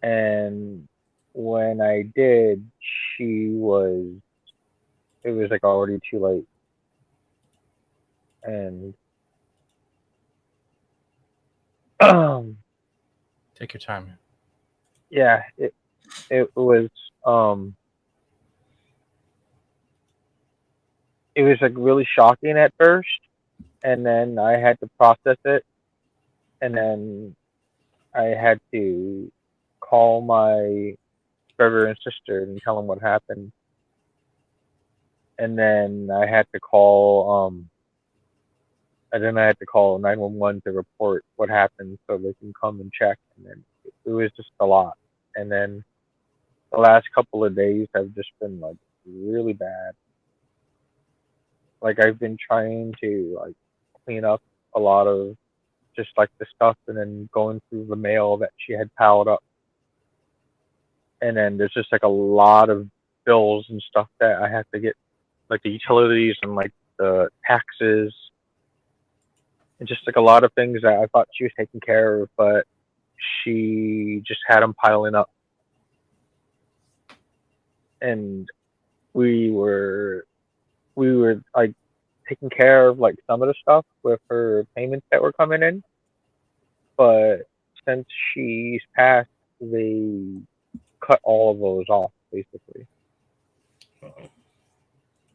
And when I did, it was like already too late. And take your time. Yeah, it was like really shocking at first, and then I had to process it, and then I had to call my brother and sister and tell them what happened, and then I had to call 911 to report what happened so they can come and check and then it was just a lot. And then the last couple of days have just been like really bad. Like I've been trying to like clean up a lot of just like the stuff, and then going through the mail that she had piled up. And then there's just like a lot of bills and stuff that I have to get, like the utilities and like the taxes, and just like a lot of things that I thought she was taking care of, but she just had them piling up. And we were like taking care of like some of the stuff with her payments that were coming in, but since she's passed, they cut all of those off basically.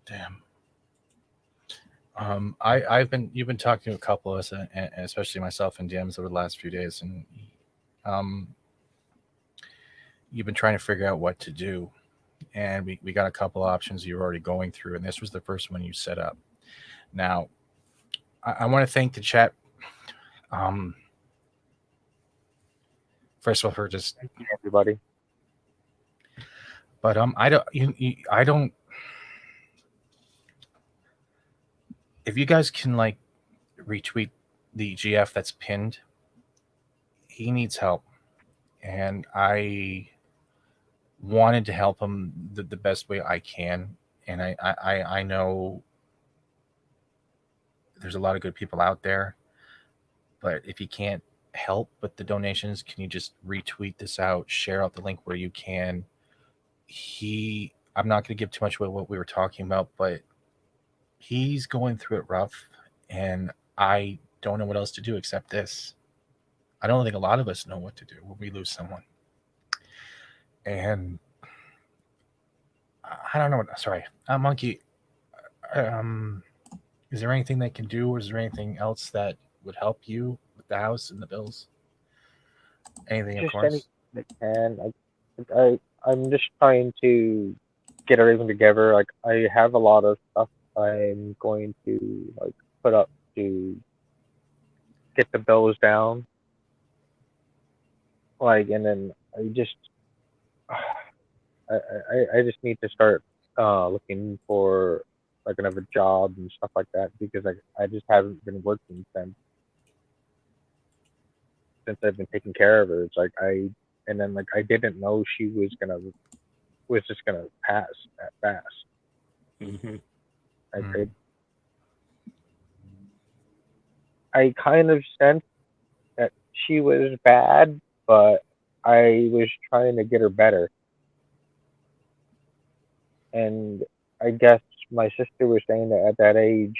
Damn. You've been talking to a couple of us, and especially myself and DMs over the last few days, and you've been trying to figure out what to do, and we got a couple options you're already going through, and this was the first one you set up. Now, I want to thank the chat. First of all, for just thank you, everybody. But I don't. If you guys can like retweet the GF that's pinned, he needs help, and I wanted to help him the best way I can, and I know there's a lot of good people out there, but if you can't help with the donations, can you just retweet this out, share out the link where you can? I'm not going to give too much away what we were talking about, but he's going through it rough, and I don't know what else to do except this. I don't think a lot of us know what to do when we lose someone. And I don't know what, sorry, Monkey, is there anything they can do, or is there anything else that would help you with the house and the bills? Anything, Just of course. anything I can. I'm just trying to get everything together. Like I have a lot of stuff I'm going to like put up to get the bills down. Like, and then I just need to start looking for like another job and stuff like that, because I just haven't been working since I've been taking care of her. It's like I didn't know she was just gonna pass that fast. Mm-hmm. I kind of sensed that she was bad, but I was trying to get her better. And I guess my sister was saying that at that age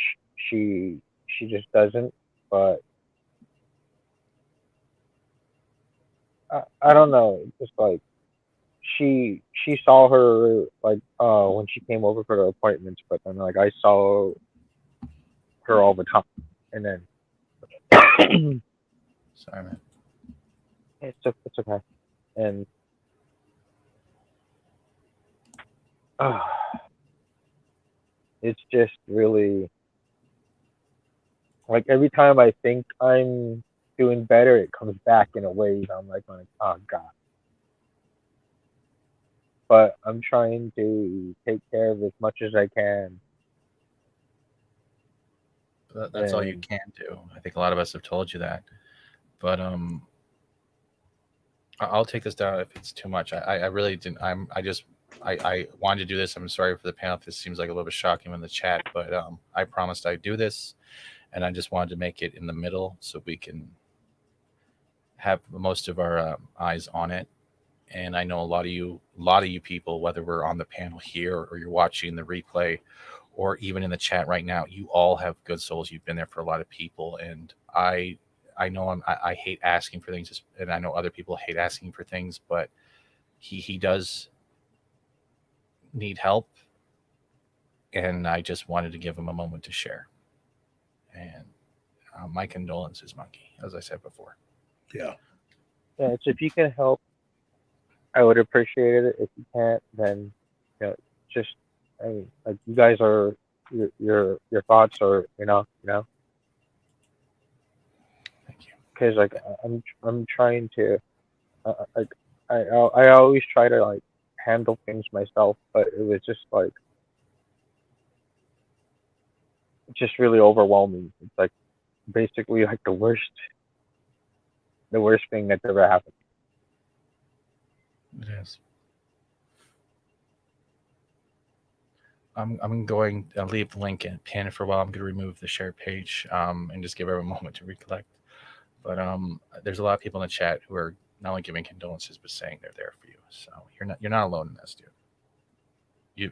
she just doesn't, but I don't know. Just like she saw her like when she came over for the appointments, but then like I saw her all the time, and then sorry, man. It's okay, and it's just really like every time I think I'm doing better, it comes back in a wave. I'm like, oh god. But I'm trying to take care of as much as I can. That's all you can do. I think a lot of us have told you that. But I'll take this down if it's too much. I really didn't. I wanted to do this. I'm sorry for the panel if this seems like a little bit shocking in the chat, but I promised I'd do this, and I just wanted to make it in the middle so we can have most of our eyes on it. And I know a lot of you people, whether we're on the panel here or you're watching the replay or even in the chat right now, you all have good souls. You've been there for a lot of people. And I know I hate asking for things, and I know other people hate asking for things, but he does need help. And I just wanted to give him a moment to share. And my condolences, Monkey, as I said before. Yeah. Yeah, so if you can help, I would appreciate it. If you can't, then just like you guys are your thoughts are enough, Thank you. because like I'm trying to I always try to like handle things myself, but it was just like just really overwhelming. It's like basically like the worst thing that's ever happened. It is. I'm going to leave the link and pin it for a while. I'm going to remove the share page and just give everyone a moment to recollect. But there's a lot of people in the chat who are not only giving condolences but saying they're there for you. So you're not alone in this, dude.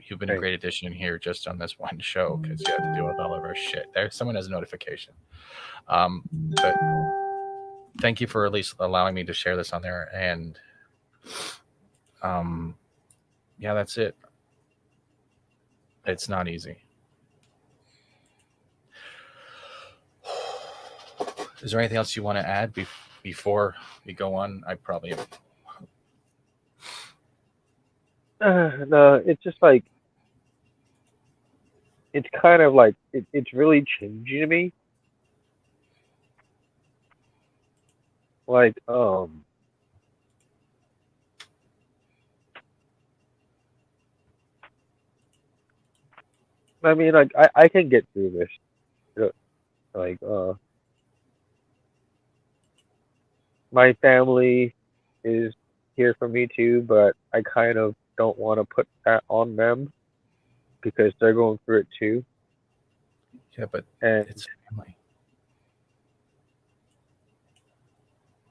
You've been a great addition here just on this one show because you had to deal with all of our shit. There, someone has a notification. But thank you for at least allowing me to share this on there. And yeah, that's it. It's not easy. Is there anything else you want to add before we go on? I probably have. No, it's just like it's kind of like it's really changing me. Like I mean, like I can get through this. Like my family is here for me too, but I kind of don't want to put that on them because they're going through it too. Yeah, but and it's family.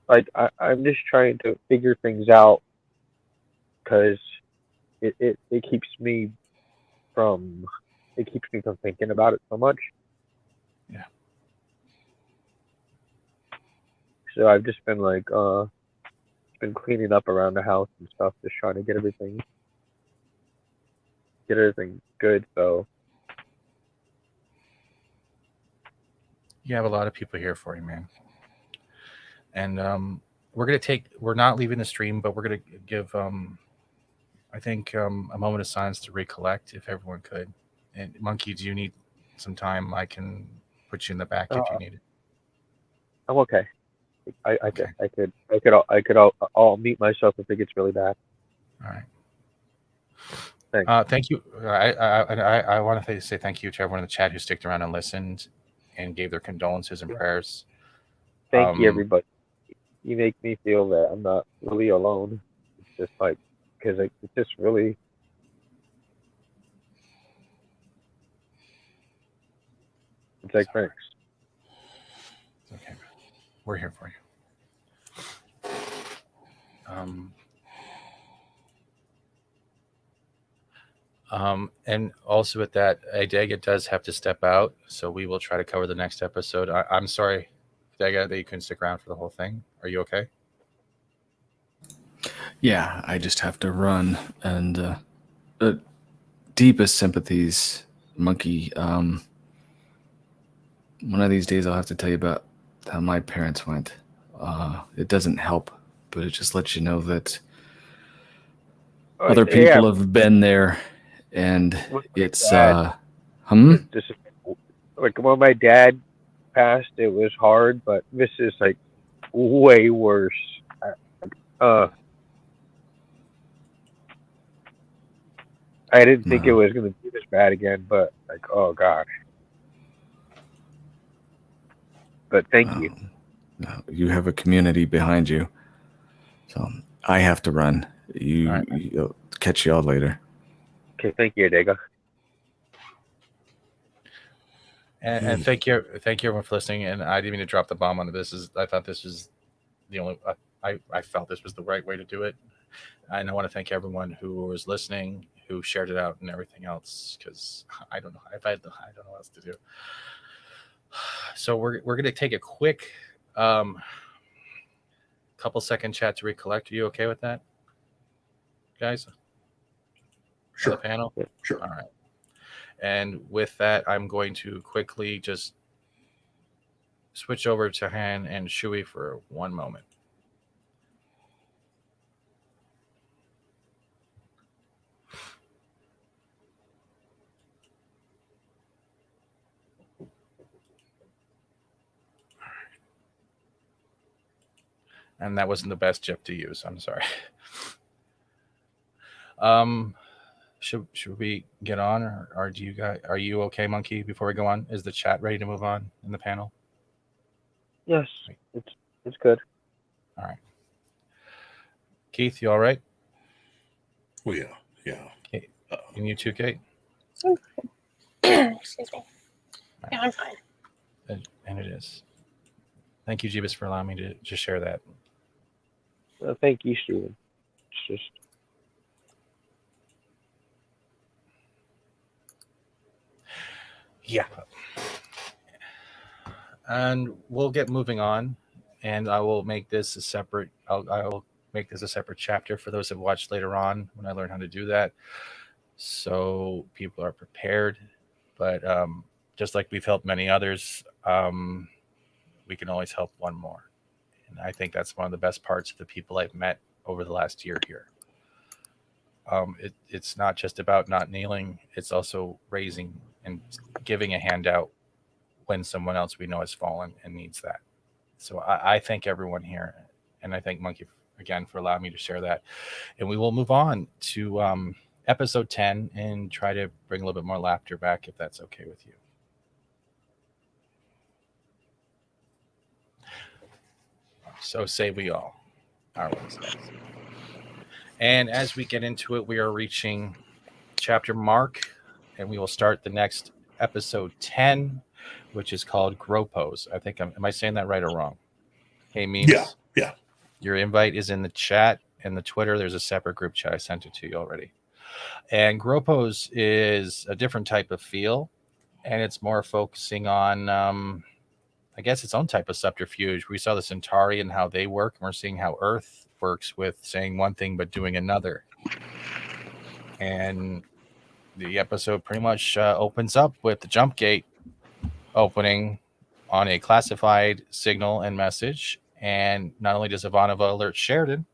Like I'm just trying to figure things out because it keeps me from thinking about it so much. Yeah. So I've just been like been cleaning up around the house and stuff, just trying to get everything good. So You have a lot of people here for you, man. And we're not leaving the stream, but we're gonna give I think a moment of silence to recollect if everyone could. And Monkey, do you need some time? I can put you in the back if you need it. I'm okay. I'll mute myself if it gets really bad. All right. Thanks. Thank you. I want to say thank you to everyone in the chat who sticked around and listened and gave their condolences and prayers. Thank you, everybody. You make me feel that I'm not really alone. It's just like because it's just really. It's like thanks. It's okay, man. We're here for you. And also with that, Dega does have to step out, so we will try to cover the next episode. I'm sorry, Dega, that you couldn't stick around for the whole thing. Are you okay? Yeah, I just have to run. And deepest sympathies, Monkey. One of these days I'll have to tell you about how my parents went. It doesn't help, but it just lets you know that other people have been there, and it's Just, like when my dad passed, it was hard, but this is like way worse. I didn't think it was going to be this bad again, but like, oh god. But thank you. You have a community behind you, so I have to run. You'll catch you all later. Okay, thank you, Dega. And thank you everyone for listening. And I didn't mean to drop the bomb on this. I thought this was the only. I felt this was the right way to do it. And I want to thank everyone who was listening, who shared it out, and everything else. Because I don't know I don't know what else to do. So we're gonna take a quick couple second chat to recollect. Are you okay with that, guys? Sure. The panel. Yeah, sure. All right. And with that, I'm going to quickly just switch over to Han and Shui for one moment. And that wasn't the best GIF to use. I'm sorry. Should we get on, or do you guys? Are you okay, Monkey? Before we go on, is the chat ready to move on in the panel? Yes, it's good. All right. Keith, you all right? Oh, yeah. Okay. And you too, Kate? Excuse me. Yeah, I'm fine. And it is. Thank you, Jeebus, for allowing me to just share that. Well, thank you, Steven. It's just... Yeah. And we'll get moving on, and I will make this a separate. I will make this a separate chapter for those that watch later on when I learn how to do that, so people are prepared. But just like we've helped many others, we can always help one more, and I think that's one of the best parts of the people I've met over the last year here. It's not just about not kneeling; it's also raising and giving a handout when someone else we know has fallen and needs that. So I thank everyone here, and I thank Monkey again for allowing me to share that. And we will move on to episode 10 and try to bring a little bit more laughter back, if that's okay with you. So say we all. Our ones. And as we get into it, we are reaching chapter mark, and we will start the next episode 10, which is called GROPOS. I think am I saying that right or wrong? Hey, Memes. Yeah. Your invite is in the chat and the Twitter. There's a separate group chat. I sent it to you already. And GROPOS is a different type of feel, and it's more focusing on, I guess, its own type of subterfuge. We saw the Centauri and how they work, and we're seeing how Earth works with saying one thing but doing another. And the episode pretty much opens up with the jump gate opening on a classified signal and message. And not only does Ivanova alert Sheridan,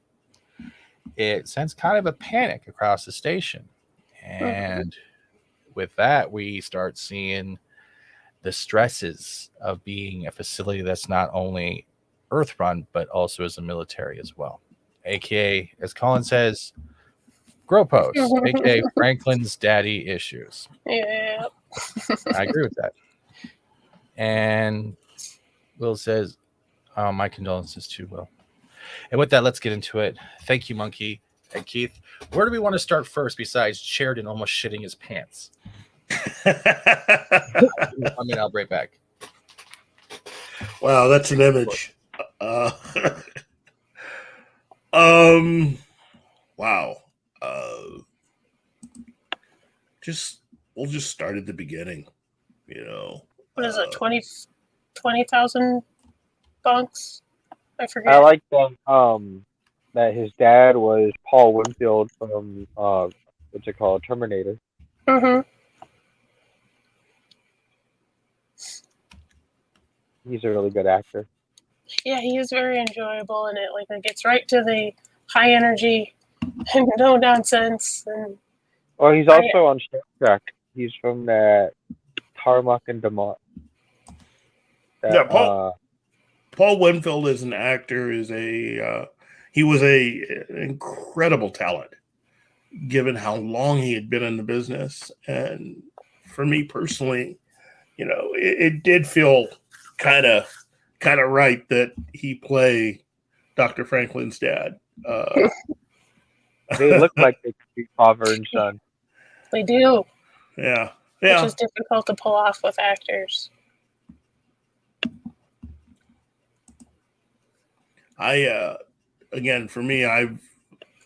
it sends kind of a panic across the station. And with that, we start seeing the stresses of being a facility that's not only Earth run, but also as a military as well. AKA, as Colin says, GROPOS, AKA Franklin's daddy issues. Yeah. I agree with that. And Will says, my condolences to Will. And with that, let's get into it. Thank you, Monkey. And Keith, where do we want to start first besides Sheridan almost shitting his pants? I mean, I'll be right back. Wow, that's an image. Wow. We'll just start at the beginning. You know. What is it? 20,000 bunks? I forget. I like that his dad was Paul Winfield from what's it called, Terminator. Mm-hmm. He's a really good actor. Yeah, he is very enjoyable, and it gets right to the high energy and no nonsense. And he's also on Star Trek. He's from that Tarmac and Demont. Paul Winfield as an actor is he was an incredible talent, given how long he had been in the business. And for me personally, you know, it did feel kind of right that he play Dr. Franklin's dad. They look like they could be father and son. They do. Yeah. Which is difficult to pull off with actors. Again, for me,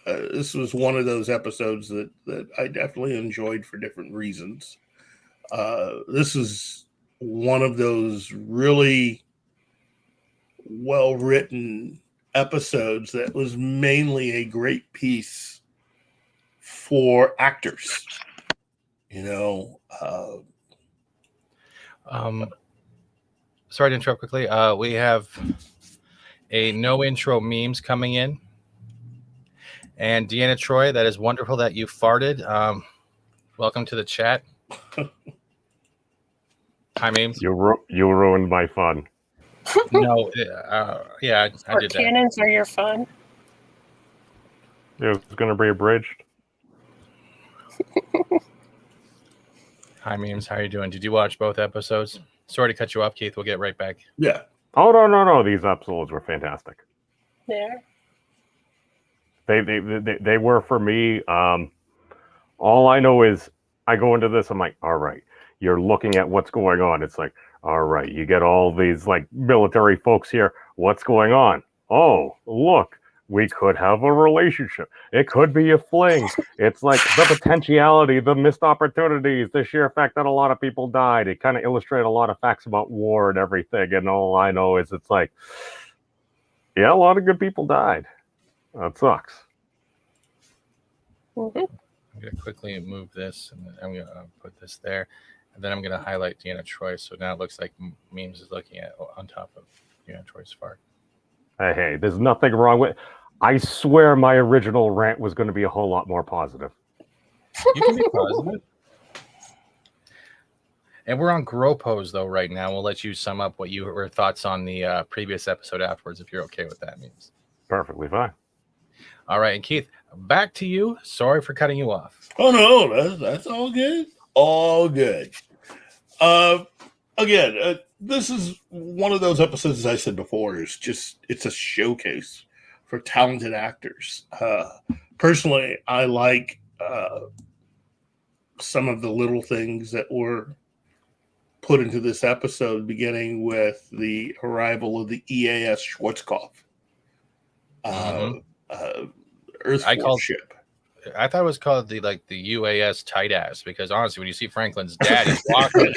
this was one of those episodes that I definitely enjoyed for different reasons. This is one of those really well-written episodes that was mainly a great piece for actors. You know, sorry to interrupt quickly. We have a no intro memes coming in, and Deanna Troy, that is wonderful that you farted. Welcome to the chat. Hi, memes. You ruined my fun. No, yeah, I Or did that. cannons are your fun. It was going to be abridged. Hi, memes. How are you doing? Did you watch both episodes? Sorry to cut you off, Keith. We'll get right back. Yeah. Oh no! These episodes were fantastic. There. They were for me. All I know is I go into this. I'm like, all right. You're looking at what's going on. It's like, all right. You get all these like military folks here. What's going on? Oh, look. We could have a relationship. It could be a fling. It's like the potentiality, the missed opportunities, the sheer fact that a lot of people died. It kind of illustrated a lot of facts about war and everything. And all I know is it's like, yeah, a lot of good people died. That sucks. Mm-hmm. I'm going to quickly move this, and then I'm going to put this there. And then I'm going to highlight Deanna Troy. So now it looks like memes is looking at on top of Deanna Troy's fart. Hey, there's nothing wrong with. I swear my original rant was going to be a whole lot more positive. You can be positive. And we're on GROPOS though right now. We'll let you sum up what your thoughts on the previous episode afterwards, if you're okay with that. Means perfectly fine. All right, and Keith, back to you. Sorry for cutting you off. Oh no, that's all good. All good. Again, this is one of those episodes, as I said before, it's a showcase for talented actors. Personally, I like some of the little things that were put into this episode, beginning with the arrival of the EAS Schwarzkopf Earth Force ship. I thought it was called the UAS tight ass, because honestly, when you see Franklin's dad, he's walking up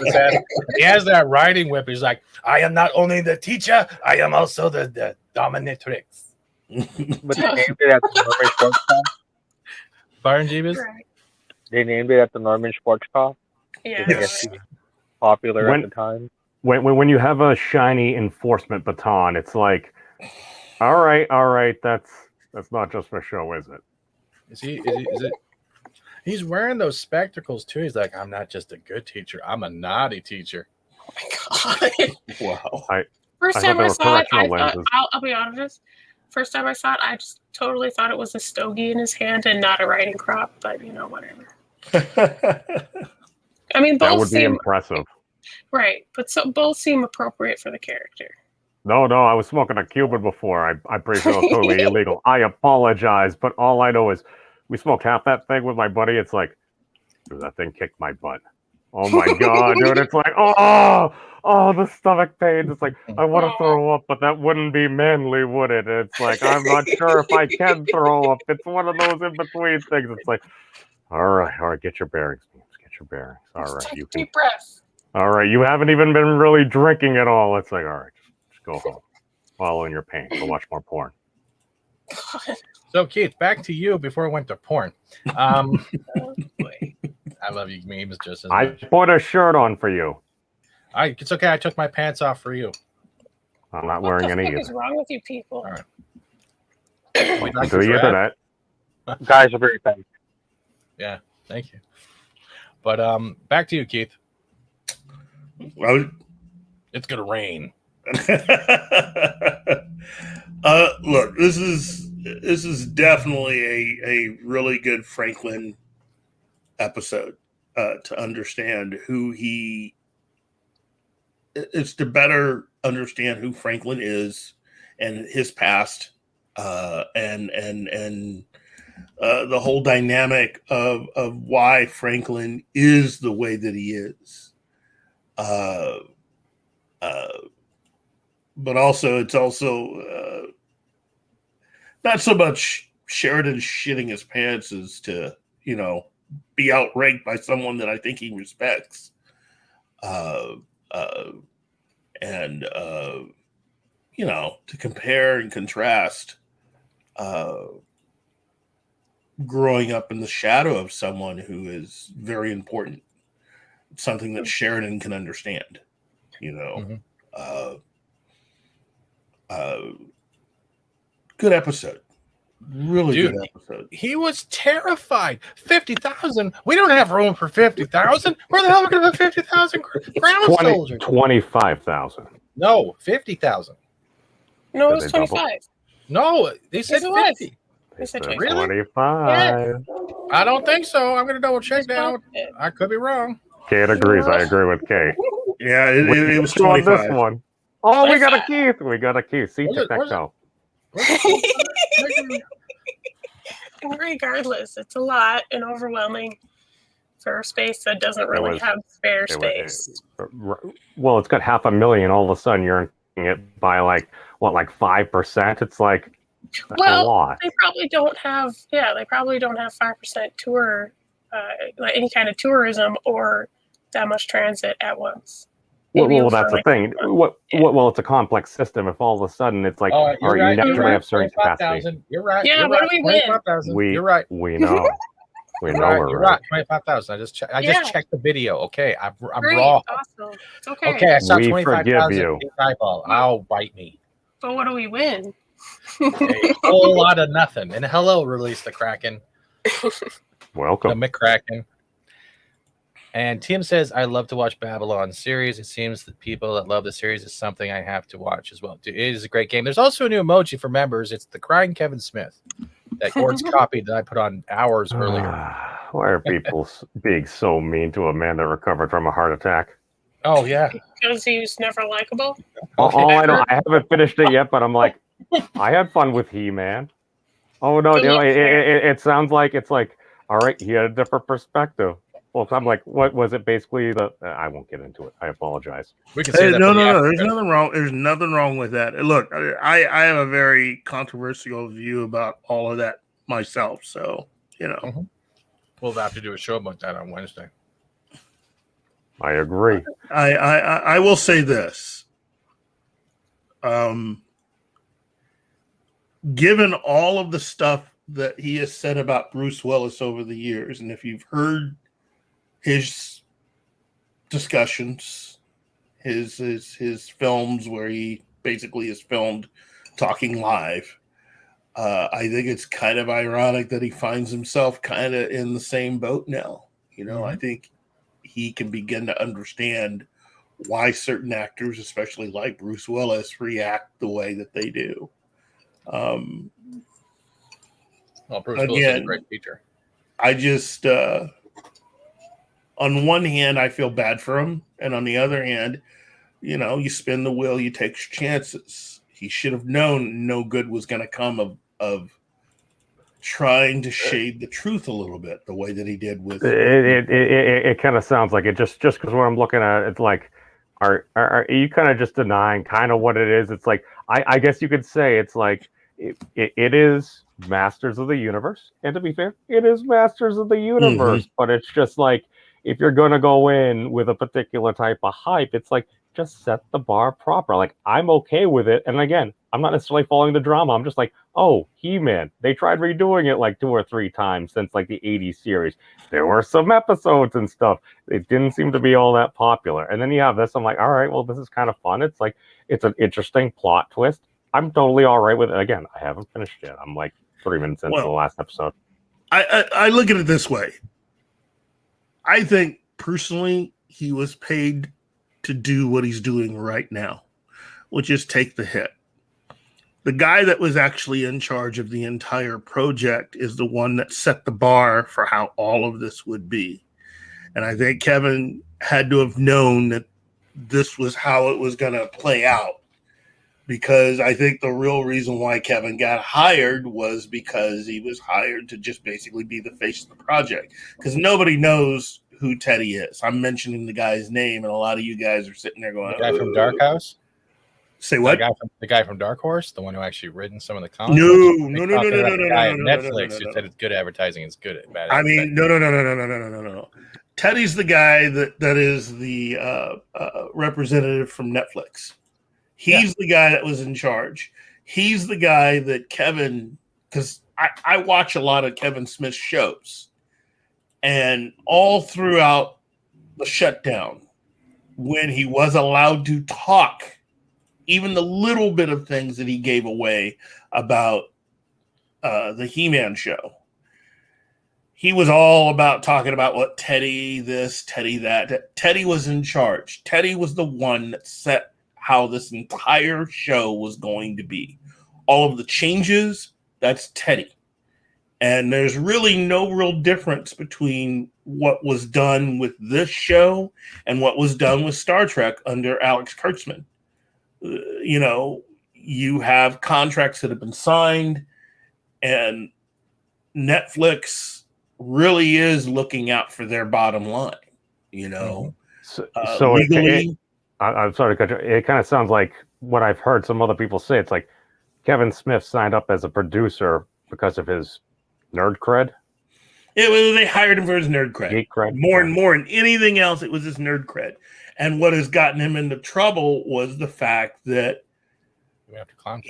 his ass, he has that riding whip. He's like, I am not only the teacher, I am also the dominatrix. But they named it after Norman Schwarzkopf. Byron Jeebus? They named it after Norman Schwarzkopf. Yeah. I guess he was popular at the time. When you have a shiny enforcement baton, it's like, all right, that's not just for show, is it? Is it? He's wearing those spectacles too. He's like, I'm not just a good teacher, I'm a naughty teacher. Oh my god! Wow. First time I saw it, I thought, I'll be honest. First time I saw it, I just totally thought it was a stogie in his hand and not a riding crop. But whatever. I mean, both that would be seem impressive, right? But both seem appropriate for the character. No, I was smoking a Cuban before. I'm pretty sure it was totally illegal. I apologize, but all I know is we smoked half that thing with my buddy. It's like, dude, that thing kicked my butt. Oh my god, dude! It's like, oh, the stomach pains. It's like I want to throw up, but that wouldn't be manly, would it? It's like I'm not sure if I can throw up. It's one of those in between things. It's like, all right, get your bearings, get your bearings. All right, Take a deep breath. All right, you haven't even been really drinking at all. It's like, all right. Go home. Follow in your pain. Go watch more porn. So, Keith, back to you before I went to porn. I love you memes just as much. I put a shirt on for you. It's okay. I took my pants off for you. I'm not wearing any What either. is wrong with you people? All right. To the internet. Guys are very thankful. Yeah, thank you. But back to you, Keith. Well, it's gonna rain. Look, this is definitely a really good Franklin episode to understand who he. It's to better understand who Franklin is and his past, and the whole dynamic of why Franklin is the way that he is. But also, it's also not so much Sheridan shitting his pants as to, be outranked by someone that I think he respects. To compare and contrast growing up in the shadow of someone who is very important, something that Sheridan can understand, Mm-hmm. Good episode. Really Dude, good episode. He was terrified. 50,000? We don't have room for 50,000. Where the hell are we going to put 50,000 ground soldiers? 25,000. No, 50,000. No, it Did was they double? 25. No, they said Yes, it was. 50. They said Said 25. 25. I don't think so. I'm going to double check that out. It. I could be wrong. Kate agrees. I agree with Kate. Yeah, it was on 25. this one. Oh, we got a Keith. We got a Keith. See, check that out. Regardless, it's a lot and overwhelming for a space that doesn't really have spare space. Well, it's got 500,000. All of a sudden, you're increasing it by like 5%. It's like a lot. They probably don't have. Yeah, they probably don't have 5% tour, like any kind of tourism or that much transit at once. Well, that's the thing. Well, it's a complex system. If all of a sudden it's like, you naturally have certain capacity. You're right. Yeah, what do we win? You're right. We know. We know You're right. 25,000. I just checked the video. Okay, I'm Great, raw. awesome. It's okay. Okay, I saw We 25,000. forgive you. I'll bite me. But what do we win? A whole lot of nothing. And hello, release the Kraken. Welcome. The McCracken. And Tim says, I love to watch Babylon series. It seems that people that love the series is something I have to watch as well. It is a great game. There's also a new emoji for members. It's the crying Kevin Smith that Gord's copied that I put on hours earlier. Why are people being so mean to a man that recovered from a heart attack? Oh, yeah. Because he's never likable. I haven't finished it yet, but I'm like, I had fun with He-Man. Oh, no, it sounds like it's like, all right, he had a different perspective. Well, I'm like, what was it basically? I won't get into it. I apologize. We can say that. No. There's nothing wrong. There's nothing wrong with that. Look, I have a very controversial view about all of that myself. So, We'll have to do a show about that on Wednesday. I agree. I will say this. Given all of the stuff that he has said about Bruce Willis over the years, and if you've heard his discussions, his films where he basically is filmed talking live, I think it's kind of ironic that he finds himself kind of in the same boat now. I think he can begin to understand why certain actors, especially like Bruce Willis, react the way that they do. Bruce Willis is a great teacher. I just on one hand, I feel bad for him, and on the other hand, you spin the wheel, you take chances. He should have known no good was going to come of trying to shade the truth a little bit, the way that he did with it kind of sounds like it. Just because what I'm looking at, it's like, are you kind of just denying kind of what it is? It's like I guess you could say it's like it is Masters of the Universe, and to be fair, it is Masters of the Universe, but it's just like, if you're going to go in with a particular type of hype, it's like, just set the bar proper. Like, I'm okay with it. And again, I'm not necessarily following the drama. I'm just like, oh, He-Man. They tried redoing it like 2 or 3 times since like the 80s series. There were some episodes and stuff. It didn't seem to be all that popular. And then you have this. I'm like, all right, well, this is kind of fun. It's like, it's an interesting plot twist. I'm totally all right with it. Again, I haven't finished yet. I'm like 3 minutes into the last episode. I look at it this way. I think personally he was paid to do what he's doing right now, which is take the hit. The guy that was actually in charge of the entire project is the one that set the bar for how all of this would be. And I think Kevin had to have known that this was how it was going to play out, because I think the real reason why Kevin got hired was because he was hired to just basically be the face of the project, because nobody knows who Teddy is. I'm mentioning the guy's name, and a lot of you guys are sitting there going, the guy from Dark House? Say what? The guy from Dark Horse, the one who actually written some of the comics. No. Netflix who said it's good advertising, it's good at bad. I mean, no. Teddy's the guy that is the representative from Netflix. He's the guy that was in charge. He's the guy that Kevin, because I watch a lot of Kevin Smith's shows, and all throughout the shutdown, when he was allowed to talk, even the little bit of things that he gave away about the He-Man show, he was all about talking about what Teddy this, Teddy that. Teddy was in charge. Teddy was the one that set how this entire show was going to be. All of the changes, that's Teddy. And there's really no real difference between what was done with this show and what was done with Star Trek under Alex Kurtzman. You know, you have contracts that have been signed, and Netflix really is looking out for their bottom line, you know. So legally, I'm sorry to cut you. It kind of sounds like what I've heard some other people say. It's like Kevin Smith signed up as a producer because of his nerd cred. they hired him for his nerd cred. Geek cred. More than anything else, it was his nerd cred. And what has gotten him into trouble was the fact that We have to clown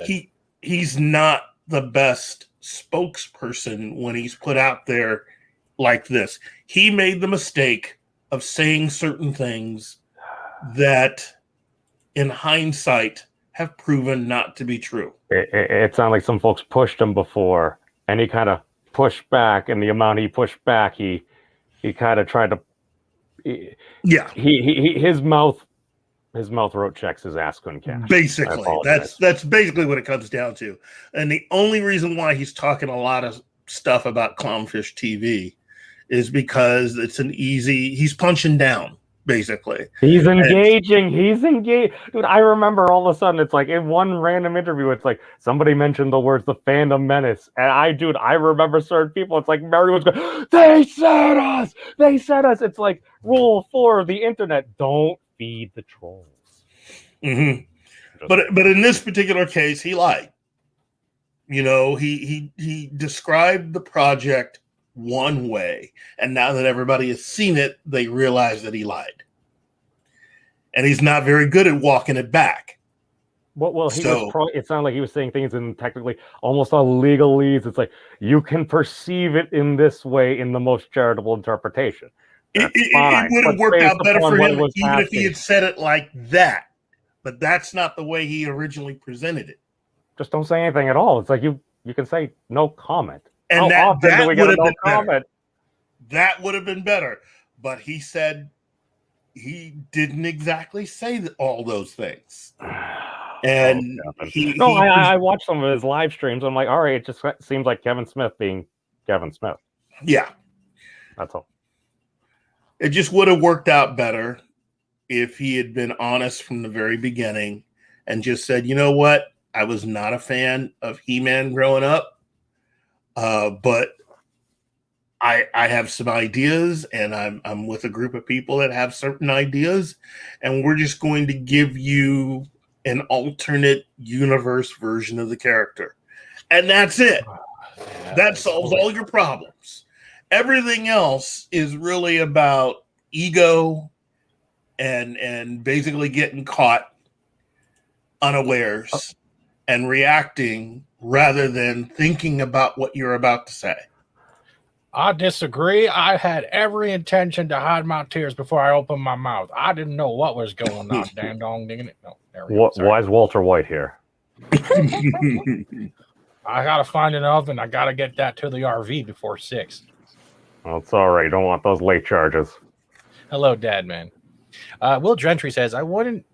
he's not the best spokesperson when he's put out there like this. He made the mistake of saying certain things that, in hindsight, have proven not to be true. It sounded like some folks pushed him before, and he kind of pushed back. And the amount he pushed back, he kind of tried to. His mouth wrote checks his ass couldn't cash. Basically, that's basically what it comes down to. And the only reason why he's talking a lot of stuff about Clownfish TV is because it's he's punching down, basically. He's engaging. Dude, I remember all of a sudden, it's like in one random interview, it's like somebody mentioned the words "the fandom menace," and I remember certain people. It's like Mary was going, "They said us. They said us." It's like rule 4 of the internet: don't feed the trolls. Mm-hmm. But in this particular case, he lied. You know, he described the project one way, and now that everybody has seen it, they realize that he lied, and he's not very good at walking it back. Well, it sounded like he was saying things in technically almost all legalese. It's like you can perceive it in this way in the most charitable interpretation. It would have worked out better for him even if he had said it like that, but that's not the way he originally presented it. Just don't say anything at all. It's like you can say no comment. And How often do we get a no comment? That would have been better. But he said he didn't exactly say all those things. And I watched some of his live streams. I'm like, all right, it just seems like Kevin Smith being Kevin Smith. Yeah. That's all. It just would have worked out better if he had been honest from the very beginning and just said, you know what? I was not a fan of He-Man growing up. But I have some ideas, and I'm with a group of people that have certain ideas, and we're just going to give you an alternate universe version of the character. And that's it. That solves all your problems. Everything else is really about ego and basically getting caught unawares and reacting rather than thinking about what you're about to say. I disagree. I had every intention to hide my tears before I opened my mouth. I didn't know what was going on. Damn dong digging it. No, there we go. Why is Walter White here? I gotta find an oven. I gotta get that to the RV before 6. Well, it's all right. You don't want those late charges. Hello, Dad, man. Will Gentry says, I wouldn't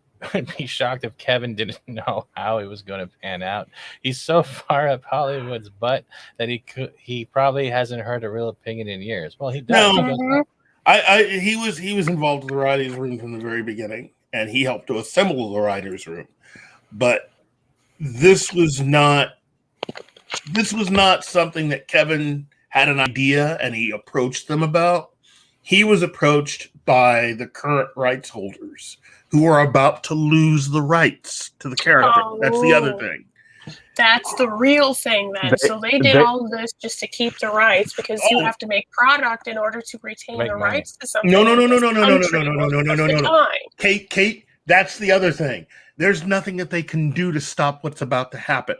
be shocked if Kevin didn't know how it was going to pan out. He's so far up Hollywood's butt that he probably hasn't heard a real opinion in years. Well, he does. No, he was involved with the writers' room from the very beginning, and he helped to assemble the writers' room. But this was not something that Kevin had an idea and he approached them about. He was approached by the current rights holders who are about to lose the rights to the character. That's the other thing. That's the real thing then. So they did all of this just to keep the rights because you have to make product in order to retain the rights to something. No. Kate, that's the other thing. There's nothing that they can do to stop what's about to happen.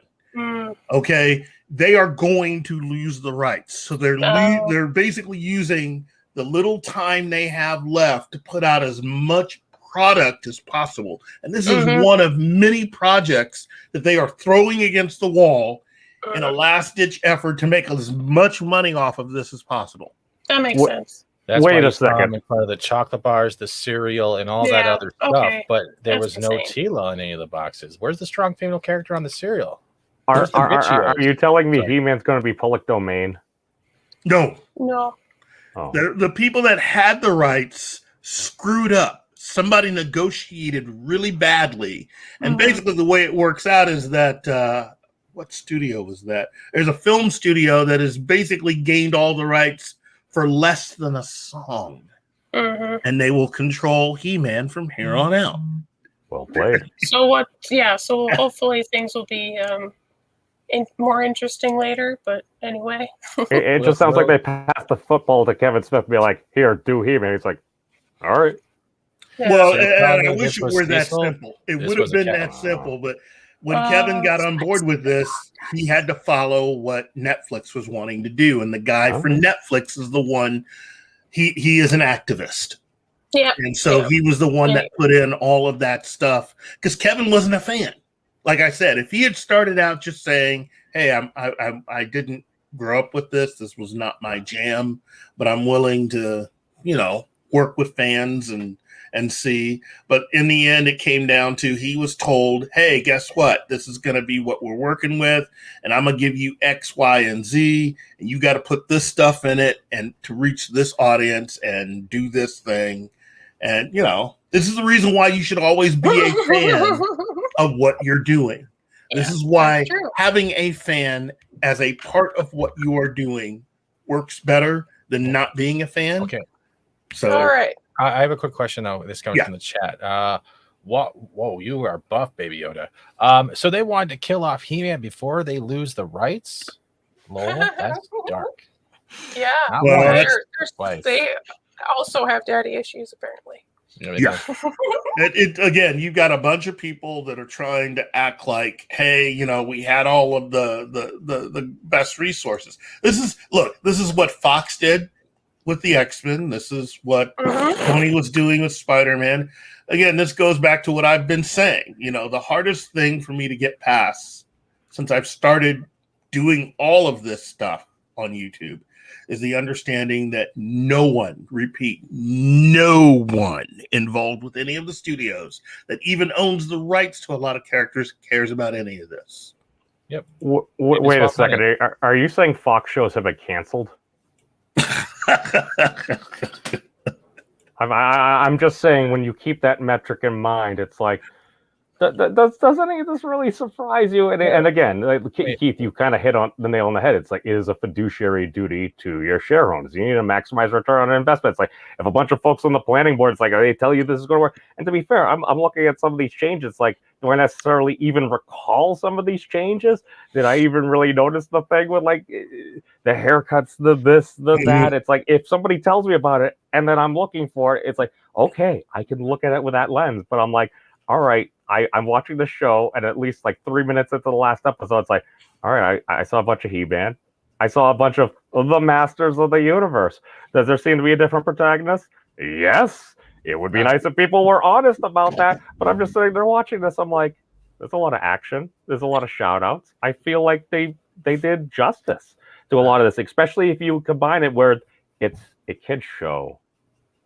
Okay? They are going to lose the rights. So they're basically using the little time they have left to put out as much product as possible. And this is one of many projects that they are throwing against the wall in a last-ditch effort to make as much money off of this as possible. That makes sense. That's Wait why a you saw him second. in front of the chocolate bars, the cereal, and all that Yeah, other stuff. okay. But there That's was no insane. Tila in any of the boxes. Where's the strong female character on the cereal? Are Where's the are Bitchios? you telling me Sorry. He-Man's going to be public domain? No, No. Oh, the people that had the rights screwed up. Somebody negotiated really badly, and basically the way it works out is that what studio was that? There's a film studio that has basically gained all the rights for less than a song, and they will control He-Man from here on out. well played. So what? Yeah. So hopefully things will be more interesting later. But anyway. It just sounds like they passed the football to Kevin Smith and be like, "Here, do He-Man." He's like, "All right." Yeah. Well, So and I this wish it was were that Cecil? simple. It This would have was a been Kevin. that simple, but when Kevin got on board with this, he had to follow what Netflix was wanting to do, and the guy for Netflix is the one. He is an activist. Yeah. And so he was the one that put in all of that stuff because Kevin wasn't a fan. Like I said, if he had started out just saying, "Hey, I didn't grow up with this. This was not my jam, but I'm willing to, work with fans and see." But in the end, it came down to he was told, "Hey, guess what? This is going to be what we're working with, and I'm going to give you X, Y, and Z, and you got to put this stuff in it and to reach this audience and do this thing." And, this is the reason why you should always be a fan of what you're doing. This is why having a fan as a part of what you are doing works better than not being a fan. Okay. So, all right. I have a quick question though. This comes from the chat. Whoa, you are buff, Baby Yoda. So they wanted to kill off He-Man before they lose the rights. Lol, that's dark. Yeah. Well, they also have daddy issues, apparently. Yeah. Again, you've got a bunch of people that are trying to act like, "Hey, we had all of the best resources." This is what Fox did with the X-Men. This is what Tony was doing with Spider-Man. Again, this goes back to what I've been saying. The hardest thing for me to get past since I've started doing all of this stuff on YouTube is the understanding that no one involved with any of the studios that even owns the rights to a lot of characters cares about any of this. Yep. Wait a second. Are you saying Fox shows have been canceled? I'm just saying, when you keep that metric in mind, it's like, does any of this really surprise you? And again, Keith, you kind of hit on the nail on the head. It's like, it is a fiduciary duty to your shareholders. You need to maximize return on investment. It's like, if a bunch of folks on the planning board, it's like, they tell you this is going to work. And to be fair, I'm looking at some of these changes. Like, do I necessarily even recall some of these changes? Did I even really notice the thing with like the haircuts, the this, the that? It's like, if somebody tells me about it and then I'm looking for it, it's like, okay, I can look at it with that lens. But I'm like, all right, I'm watching the show, and at least like 3 minutes into the last episode, it's like, all right, I saw a bunch of He-Man. I saw a bunch of the Masters of the Universe. Does there seem to be a different protagonist? Yes. It would be nice if people were honest about that, but I'm just sitting there watching this. I'm like, there's a lot of action. There's a lot of shout outs. I feel like they did justice to a lot of this, especially if you combine it where it's a kid's show.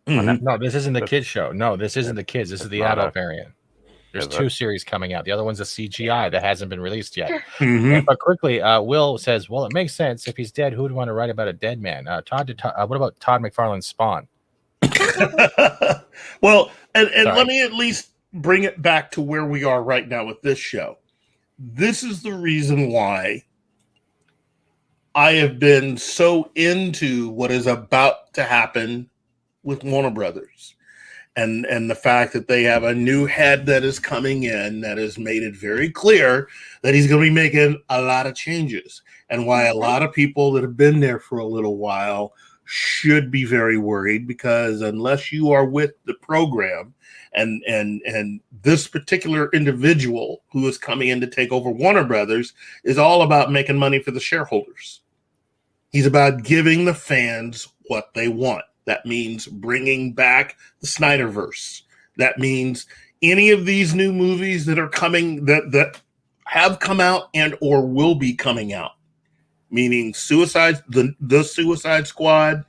No, this isn't the kids show. No, this isn't the kids. This is the adult variant. There's two series coming out. The other one's a CGI that hasn't been released yet. But quickly, Will says, "Well, it makes sense. If he's dead, who would want to write about a dead man?" What about Todd McFarlane's Spawn? Well, and let me at least bring it back to where we are right now with this show. This is the reason why I have been so into what is about to happen with Warner Brothers. And the fact that they have a new head that is coming in that has made it very clear that he's going to be making a lot of changes, and why a lot of people that have been there for a little while should be very worried, because unless you are with the program and this particular individual who is coming in to take over Warner Brothers is all about making money for the shareholders. He's about giving the fans what they want. That means bringing back the Snyderverse. That means any of these new movies that are coming, that have come out and or will be coming out, meaning the Suicide Squad,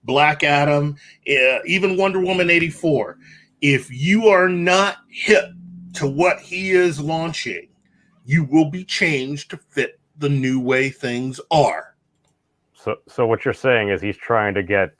Black Adam, even Wonder Woman 84. If you are not hip to what he is launching, you will be changed to fit the new way things are. So what you're saying is he's trying to get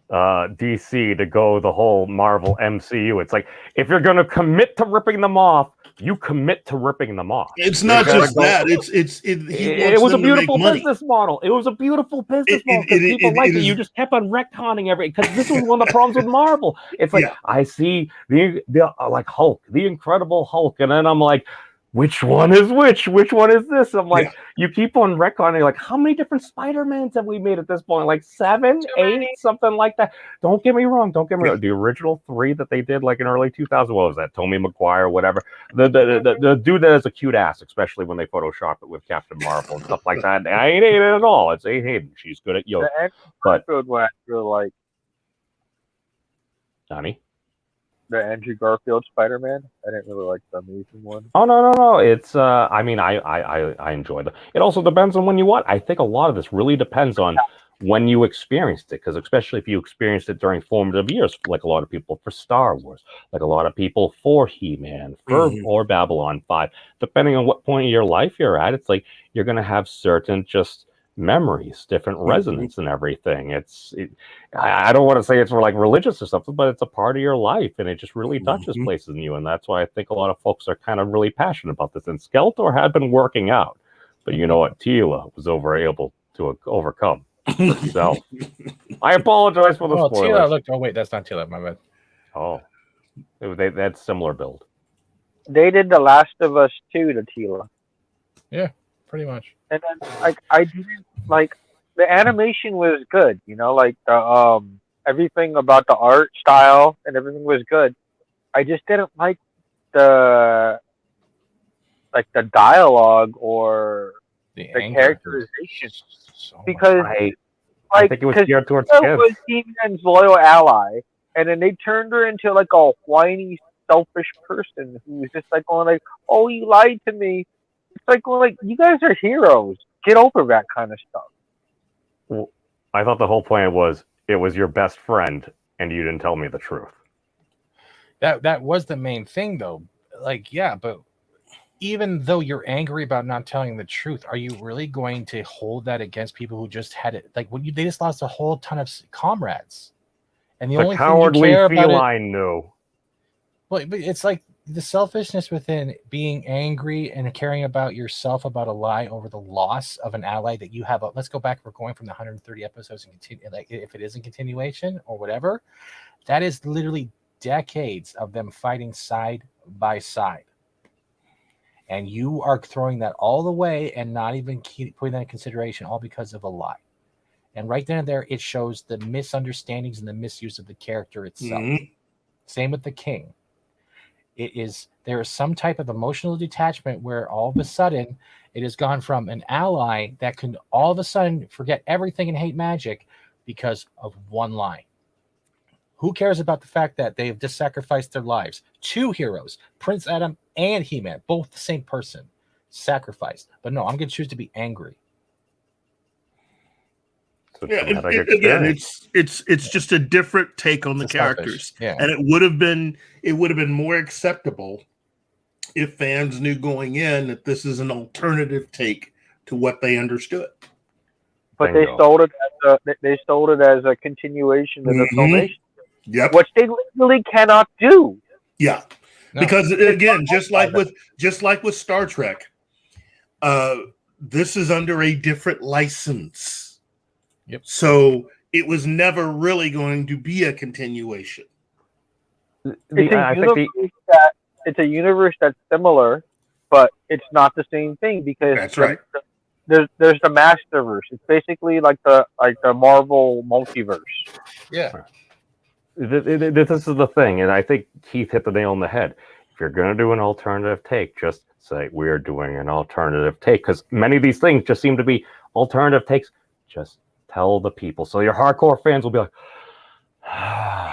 DC to go the whole Marvel MCU. It's like, if you're going to commit to ripping them off, you commit to ripping them off. It's not just that. It was a beautiful business model. It was a beautiful business model because people liked it. You just kept on retconning because this was one of the problems with Marvel. It's like, I see the like Hulk, the Incredible Hulk, and then I'm like, which one is which? Which one is this? I'm like, you keep on retconning. Like, how many different Spider-Mans have we made at this point? Like 7, 8, something like that. Don't get me wrong. The original 3 that they did like in early 2000, what was that? Tommy McGuire, whatever. The dude that is a cute ass, especially when they Photoshop it with Captain Marvel and stuff like that. I ain't it at all. It's A. Hayden. She's good at yoga. But what I feel like, Johnny? the Andrew Garfield Spider-Man. I didn't really like the Amazing one. Oh no! It's I mean, I enjoyed it. It also depends on when you watch. I think a lot of this really depends on when you experienced it, because especially if you experienced it during formative years, like a lot of people for Star Wars, like a lot of people for He-Man, or Babylon 5. Depending on what point of your life you're at, it's like you're going to have certain just memories, different resonance and everything. I don't want to say it's for like religious or something, but it's a part of your life and it just really touches places in you. And that's why I think a lot of folks are kind of really passionate about this. And Skeletor had been working out, but you know what? Tila was able to overcome himself. I apologize for the spoilers. Tila looked, oh wait, that's not Tila, my bad. Oh, they had similar build. They did The Last of Us 2 to Tila. Yeah, pretty much. And then, like, I didn't like the animation was good, you know, like the everything about the art style and everything was good. I just didn't like the dialogue or the characterization because I think it was geared towards kids. Was He-Man's loyal ally, and then they turned her into like a whiny, selfish person who was just like going like, "Oh, you lied to me." It's like, well, like, you guys are heroes. Get over that kind of stuff. Well, I thought the whole point was it was your best friend and you didn't tell me the truth. That was the main thing, though. Like, yeah, but even though you're angry about not telling the truth, are you really going to hold that against people who just had it? Like, when they just lost a whole ton of comrades, and the only cowardly thing you care about feline knew. Well, but it's like the selfishness within being angry and caring about yourself about a lie over the loss of an ally that you have. Let's go back. We're going from the 130 episodes and continue. Like, if it is in continuation or whatever, that is literally decades of them fighting side by side. And you are throwing that all away and not even putting that in consideration, all because of a lie. And right then and there, it shows the misunderstandings and the misuse of the character itself. Same with the king. There is some type of emotional detachment where all of a sudden it has gone from an ally that can all of a sudden forget everything and hate magic because of one lie. Who cares about the fact that they have just sacrificed their lives? 2 heroes, Prince Adam and He-Man, both the same person, sacrificed. But no, I'm going to choose to be angry. Yeah, again, it's just a different take on the characters, and it would have been more acceptable if fans knew going in that this is an alternative take to what they understood. But they sold it as a continuation of the filmation. Yep, which they legally cannot do. Yeah, because again, just like with Star Trek, this is under a different license. Yep. So it was never really going to be a continuation. It's a universe that's similar, but it's not the same thing because that's right. There's the Masterverse. It's basically like the Marvel multiverse. Yeah. This is the thing, and I think Keith hit the nail on the head. If you're going to do an alternative take, just say we're doing an alternative take, because many of these things just seem to be alternative takes. Just tell the people, so your hardcore fans will be like,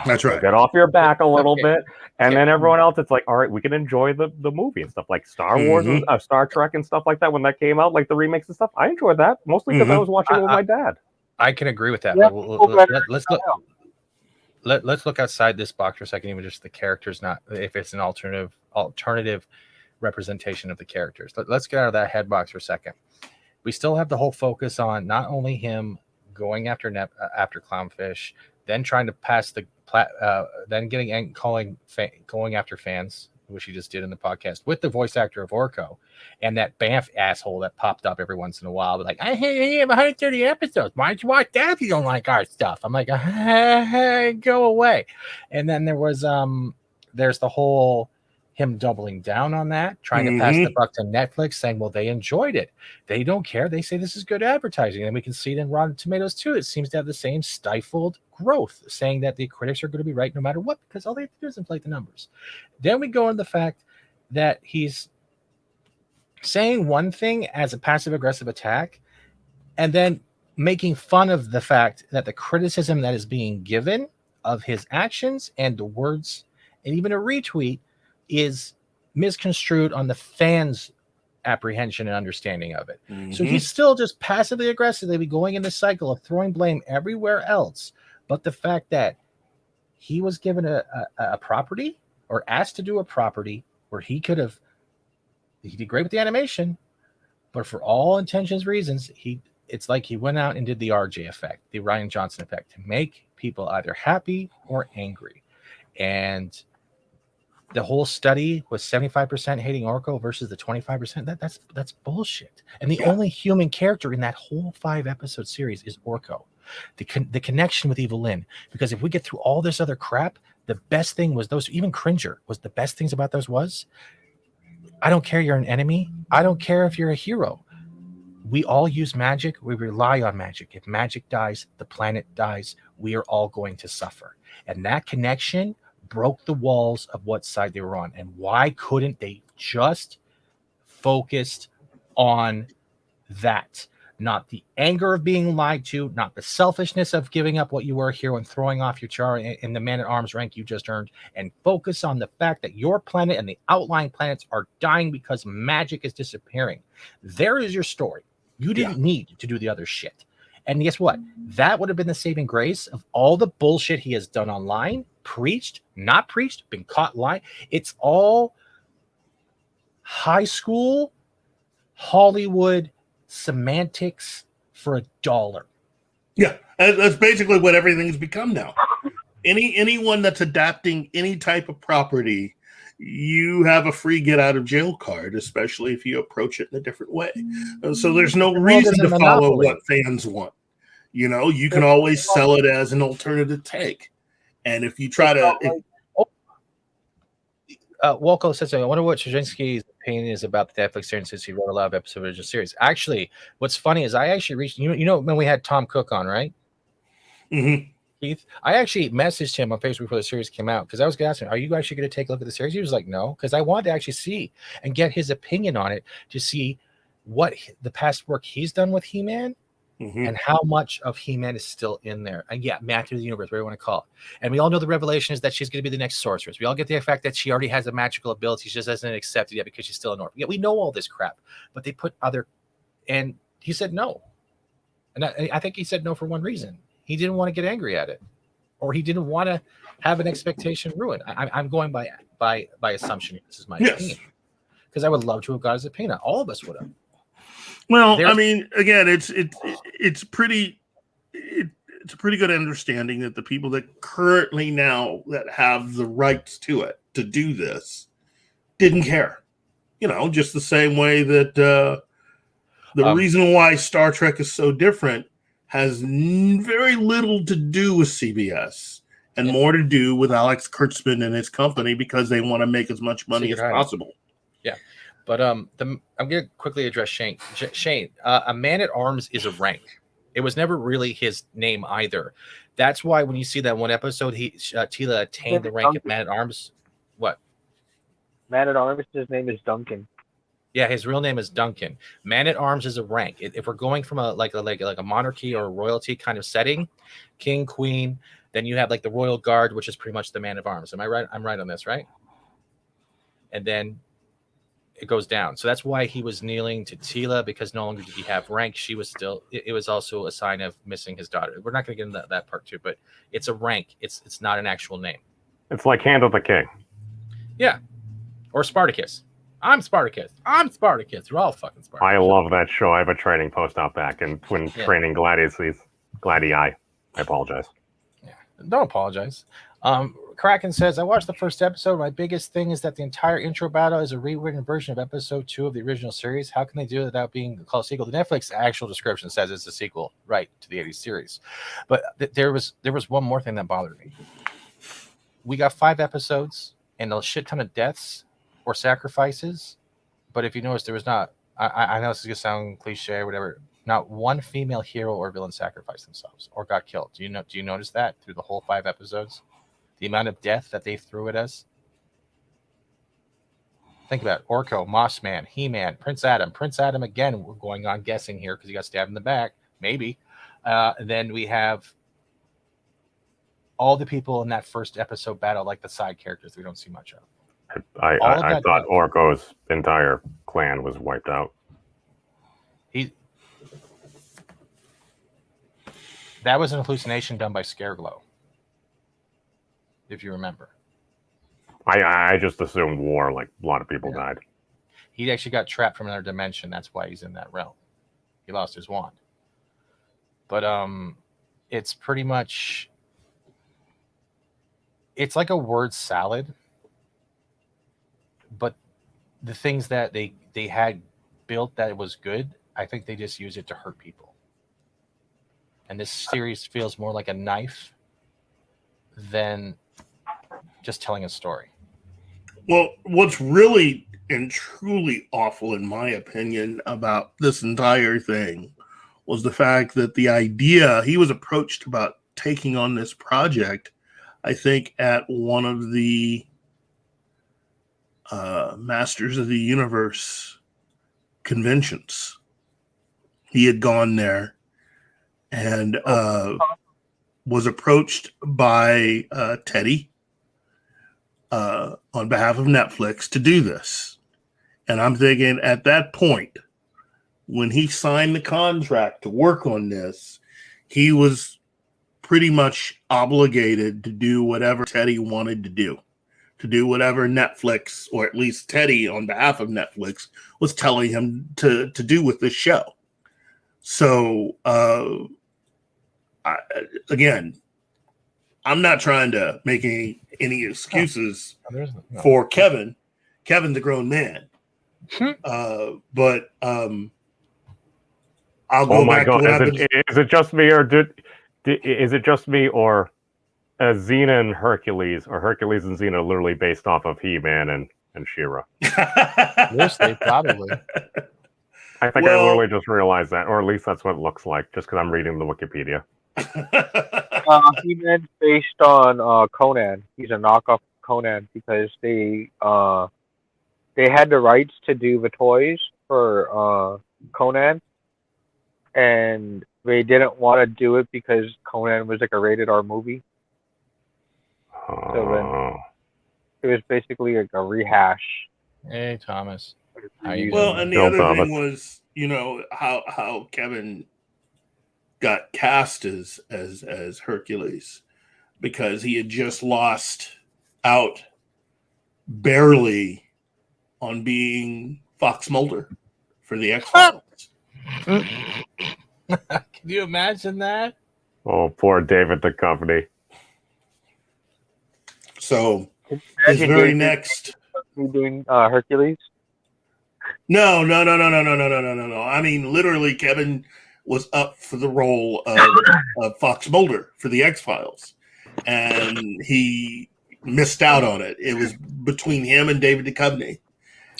"That's right." Get off your back a little bit, and then everyone else, it's like, all right, we can enjoy the movie and stuff like Star Wars, Star Trek, and stuff like that. When that came out, like the remakes and stuff, I enjoyed that mostly because I was watching it with my dad. I can agree with that. Yeah, But let's look outside this box for a second. Even just the characters, not if it's an alternative representation of the characters. Let's get out of that head box for a second. We still have the whole focus on not only him going after Clownfish, then trying to pass the then getting and going after fans, which he just did in the podcast with the voice actor of Orko, and that Banff asshole that popped up every once in a while, but like, I have 130 episodes. Why don't you watch that if you don't like our stuff? I'm like, hey, go away. And then there's the whole him doubling down on that, trying to pass the buck to Netflix, saying, well, they enjoyed it. They don't care. They say this is good advertising. And we can see it in Rotten Tomatoes too. It seems to have the same stifled growth, saying that the critics are going to be right no matter what, because all they have to do is inflate the numbers. Then we go into the fact that he's saying one thing as a passive-aggressive attack, and then making fun of the fact that the criticism that is being given of his actions and the words, and even a retweet, is misconstrued on the fans' apprehension and understanding of it. So he's still just passively aggressively going in the cycle of throwing blame everywhere else, but the fact that he was given a property or asked to do a property where he did great with the animation, but for all intentions reasons, it's like he went out and did the RJ effect, the Ryan Johnson effect, to make people either happy or angry. And the whole study was 75% hating Orko versus the 25%. That's bullshit. And the only human character in that whole 5-episode series is Orko. The connection with Evelyn. Because if we get through all this other crap, the best thing was those, even Cringer, was the best things about those was, I don't care you're an enemy. I don't care if you're a hero. We all use magic. We rely on magic. If magic dies, the planet dies. We are all going to suffer. And that connection broke the walls of what side they were on. And why couldn't they just focused on that? Not the anger of being lied to, not the selfishness of giving up what you were here and throwing off your char in the man-at-arms rank you just earned, and focus on the fact that your planet and the outlying planets are dying because magic is disappearing. There is your story. You didn't need to do the other shit. And guess what? That would have been the saving grace of all the bullshit he has done online, preached, not preached, been caught lying. It's all high school Hollywood semantics for $1. Yeah, that's basically what everything's become now. Anyone that's adapting any type of property, you have a free get out of jail card, especially if you approach it in a different way. So there's no reason to follow what fans want. You know, you can always sell it as an alternative take. And if you try to... Wolko says, I wonder what Straczynski's opinion is about the Netflix series since he wrote a lot of episodes of the series. Actually, what's funny is I actually reached, you know when we had Tom Cook on, right? Keith, I actually messaged him on Facebook before the series came out because I was going to ask him, are you actually going to take a look at the series? He was like, no, because I wanted to actually see and get his opinion on it to see what the past work he's done with He-Man and how much of He-Man is still in there. And yeah, Matthew of the Universe, whatever you want to call it. And we all know the revelation is that she's going to be the next sorceress. We all get the fact that she already has a magical ability. She just hasn't accepted yet because she's still an orphan. Yeah, we know all this crap, but they put other, and he said no. And I think he said no for one reason. He didn't want to get angry at it, or he didn't want to have an expectation ruined. I'm going by assumption. This is my opinion, because I would love to have got his opinion. All of us would have. Well, I mean, again, it's a pretty good understanding that the people that currently now that have the rights to it to do this didn't care. You know, just the same way that the reason why Star Trek is so different has very little to do with CBS and more to do with Alex Kurtzman and his company because they want to make as much money as possible. Yeah. But I'm going to quickly address Shane. Shane, a man-at-arms is a rank. It was never really his name either. That's why when you see that one episode, Tila attained the rank of man-at-arms. What? Man-at-arms, his name is Duncan. Yeah, his real name is Duncan. Man-at-arms is a rank. If we're going from a monarchy or a royalty kind of setting, king, queen, then you have like the royal guard, which is pretty much the man-at-arms. Am I right? I'm right on this, right? And then it goes down. So that's why he was kneeling to Tila, because no longer did he have rank. She was still. It was also a sign of missing his daughter. We're not going to get into that part too, but it's a rank. It's not an actual name. It's like Hand of the King. Yeah, or Spartacus. I'm Spartacus. I'm Spartacus. We're all fucking Spartacus. I love that show. I have a training post out back, and when training Gladii, I apologize. Yeah, don't apologize. Kraken says, I watched the first episode. My biggest thing is that the entire intro battle is a rewritten version of episode 2 of the original series. How can they do it without being called a sequel? The Netflix actual description says it's a sequel, right, to the 80s series. But there was one more thing that bothered me. We got 5 episodes and a shit ton of deaths or sacrifices. But if you notice, there was not, I know this is going to sound cliche or whatever, not one female hero or villain sacrificed themselves or got killed. Do you notice that through the whole 5 episodes? The amount of death that they threw at us. Think about it. Orko, Mossman, He-Man, Prince Adam. Prince Adam, again, we're going on guessing here because he got stabbed in the back. Maybe. Then we have all the people in that first episode battle, like the side characters we don't see much of. I thought Orko's entire clan was wiped out. That was an hallucination done by Scareglow, if you remember. I just assumed war, like a lot of people died. He actually got trapped from another dimension. That's why he's in that realm. He lost his wand. But it's pretty much, it's like a word salad. But the things that they had built that was good, I think they just use it to hurt people. And this series feels more like a knife than just telling a story. Well, what's really and truly awful, in my opinion, about this entire thing was the fact that the idea, he was approached about taking on this project, I think, at one of the Masters of the Universe conventions. He had gone there and was approached by Teddy on behalf of Netflix to do this. And I'm thinking at that point, when he signed the contract to work on this, he was pretty much obligated to do whatever Teddy wanted to do whatever Netflix, or at least Teddy on behalf of Netflix, was telling him to do with this show. So, again, I'm not trying to make any excuses for Kevin. Kevin's a grown man. But I'll go back to what happens. Is it just me, or is it just me, or Xena and Hercules, or Hercules and Xena, are literally based off of He-Man and She-Ra? Mostly, probably. I think I literally just realized that, or at least that's what it looks like, just because I'm reading the Wikipedia. He-Man's based on Conan. He's a knockoff of Conan because they had the rights to do the toys for Conan, and they didn't want to do it because Conan was like a rated R movie. So then it was basically like a rehash. Hey, Thomas. Well, and the other thing was, how Kevin got cast as Hercules, because he had just lost out barely on being Fox Mulder for the X-Files. Can you imagine that? Oh, poor David Duchovny. So his very next doing Hercules. No. I mean, literally, Kevin was up for the role of Fox Mulder for the X-Files, and he missed out on it. It was between him and David Duchovny.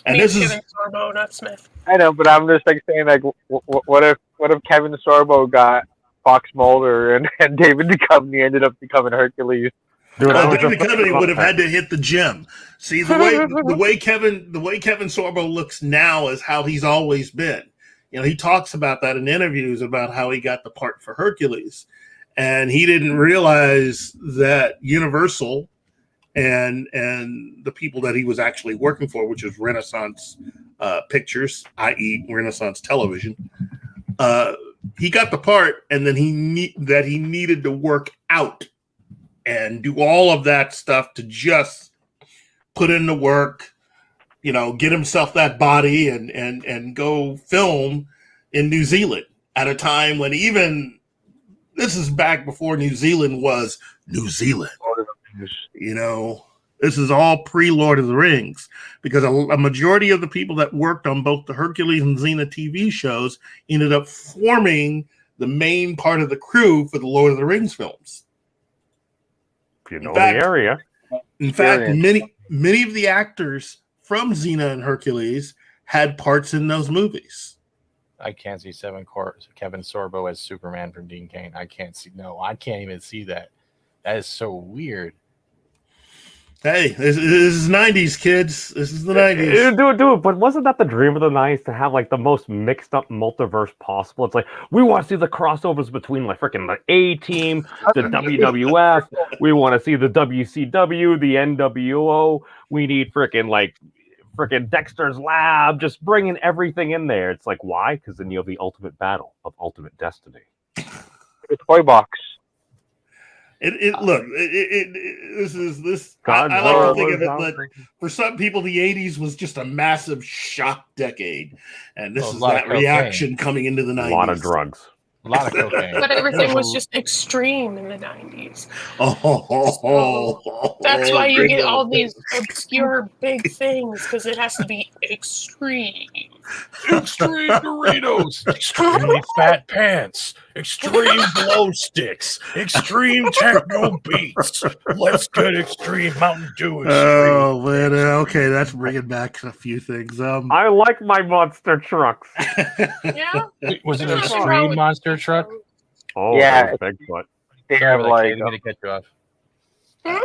And this is Kevin Sorbo, not Smith. I know, but I'm just like saying, like, what if Kevin Sorbo got Fox Mulder and David Duchovny ended up becoming Hercules? Dude, David Duchovny would have had to hit the gym. See, the way Kevin Sorbo looks now is how he's always been. He talks about that in interviews about how he got the part for Hercules, and he didn't realize that Universal and the people that he was actually working for, which is Renaissance Pictures, i.e., Renaissance Television. He got the part, and then he needed to work out and do all of that stuff to just put in the work, get himself that body and go film in New Zealand at a time when this is back before New Zealand was New Zealand. This is all pre-Lord of the Rings, because a majority of the people that worked on both the Hercules and Xena TV shows ended up forming the main part of the crew for the Lord of the Rings films. If you know the area. In fact, many of the actors from Xena and Hercules had parts in those movies. I can't see Kevin Sorbo as Superman from Dean Cain. I can't even see that. That is so weird. Hey, this is 90s, kids. This is the 90s. Do it. But wasn't that the dream of the 90s, to have like the most mixed up multiverse possible? It's like, we want to see the crossovers between like freaking the A-Team, the WWF. We want to see the WCW, the NWO. We need freaking Dexter's Lab. Just bringing everything in there. It's like, why? Because then you have the ultimate battle of ultimate destiny. The toy box. I like to think of it that for some people the 80s was just a massive shock decade, and this is that reaction coming into the 90s. A lot of drugs. A lot of cocaine. But everything was just extreme in the 90s. That's why you get all these obscure big things, because it has to be extreme. Extreme Doritos, extreme fat pants, extreme glow sticks, extreme techno beats. Let's get extreme Mountain Dew. Oh man, okay, that's bringing back a few things. I like my monster trucks. Yeah, was it an extreme monster truck? Oh, yeah, Bigfoot. They have I didn't mean to cut you off. I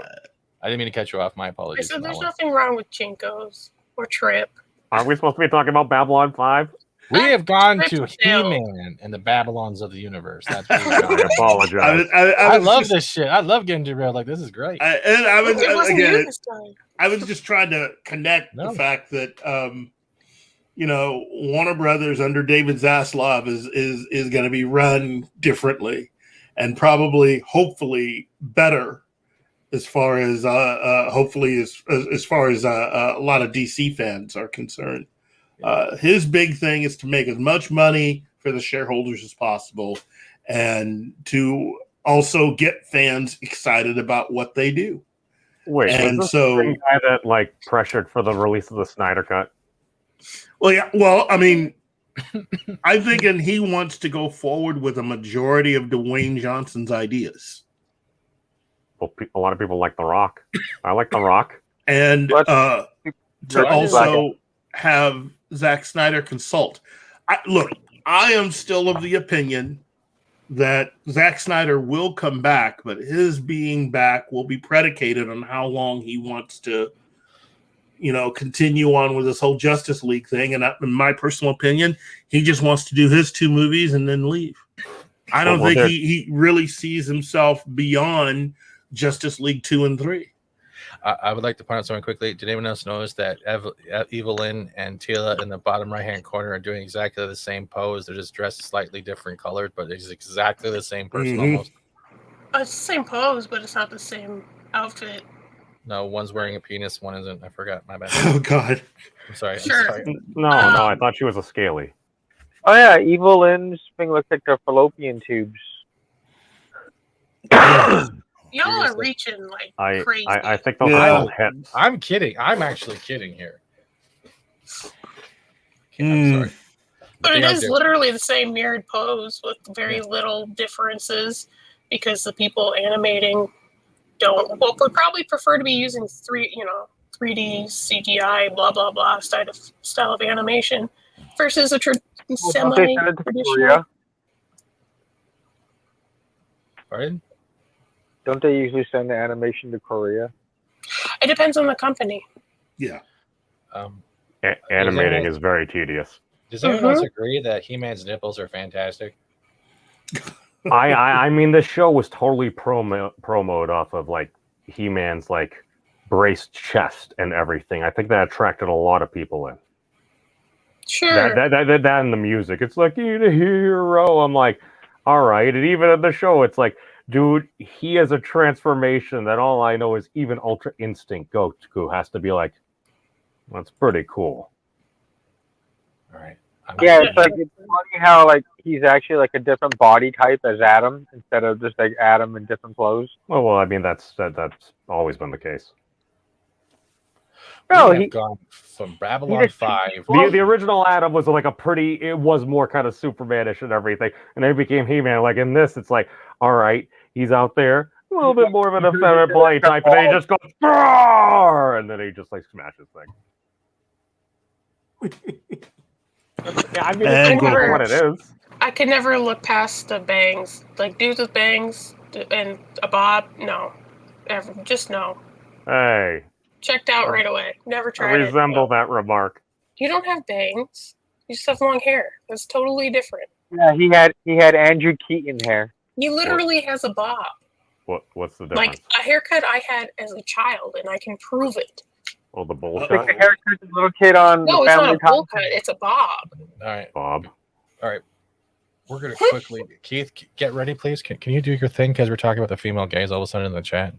didn't mean to cut you off. My apologies. So there's nothing wrong with Chinkos or Trip. Are we supposed to be talking about Babylon 5? We have gone to He-Man and the Babylons of the universe. That's what we've gone. I apologize. I love this shit. I love getting derailed. Like, this is great. I was just trying to connect the fact that Warner Brothers under David Zaslav is going to be run differently, and probably, hopefully, better. As far as hopefully as far as a lot of DC fans are concerned, his big thing is to make as much money for the shareholders as possible, and to also get fans excited about what they do. Wait, and so the guy that pressured for the release of the Snyder Cut? Well, yeah. Well, I mean, I'm thinking he wants to go forward with a majority of Dwayne Johnson's ideas. Well, a lot of people like The Rock. I like The Rock. And to also have Zack Snyder consult. I am still of the opinion that Zack Snyder will come back, but his being back will be predicated on how long he wants to, continue on with this whole Justice League thing. And in my personal opinion, he just wants to do his 2 movies and then leave. I don't think he really sees himself beyond Justice League 2 and 3. I would like to point out something quickly. Did anyone else notice that Evelyn and Talia in the bottom right-hand corner are doing exactly the same pose? They're just dressed slightly different colored, but it's exactly the same person almost. It's the same pose, but it's not the same outfit. No, one's wearing a penis, one isn't. I forgot. My bad. Oh, God. I'm sorry. Sure. I'm sorry. No, I thought she was a scaly. Oh, yeah, Evelyn's thing looks like they're fallopian tubes. Y'all are reaching crazy. I think those are hips. I'm kidding. I'm actually kidding here. I'm sorry. But it is literally the same mirrored pose with very little differences, because the people animating would probably prefer to be using 3D CGI blah blah blah style of animation versus a semi-traditional. Pardon? Don't they usually send the animation to Korea? It depends on the company. Yeah. Animating is very tedious. Does anyone else agree that He-Man's nipples are fantastic? I mean, this show was totally promoted off of He-Man's braced chest and everything. I think that attracted a lot of people in. Sure. That and the music. It's like, you're the hero. I'm like, all right. And even in the show, it's like, dude, he has a transformation that all I know is even Ultra Instinct Goku has to be like, that's pretty cool. All right. Yeah, it's like it's funny how like he's actually like a different body type as Adam instead of just like Adam in different clothes. Well, I mean that's always been the case. No, He gone from Babylon 5. The original Adam was like it was more kind of Supermanish and everything, and then it became He-Man. Like in this, it's like, all right, he's out there, a little bit more of an effeminate body type, and then he just goes, "Roar!" and then he just like smashes things. Yeah, I mean, it's what it is. I could never look past the bangs. Like dudes with bangs and a bob. No, ever. Just no. Hey. Checked out right away. Never I tried it. resemble that remark. You don't have bangs. You just have long hair. That's totally different. Yeah, he had Andrew Keaton hair. He literally has a bob. What's the difference? Like a haircut I had as a child, and I can prove it. Oh, the bowl Like cut? the haircut the little kid on No, the it's not Family a bowl cut. It's a bob. All right. Bob. All right. We're going to quickly... Keith, get ready, please. Can you do your thing? Because we're talking about the female gays all of a sudden in the chat.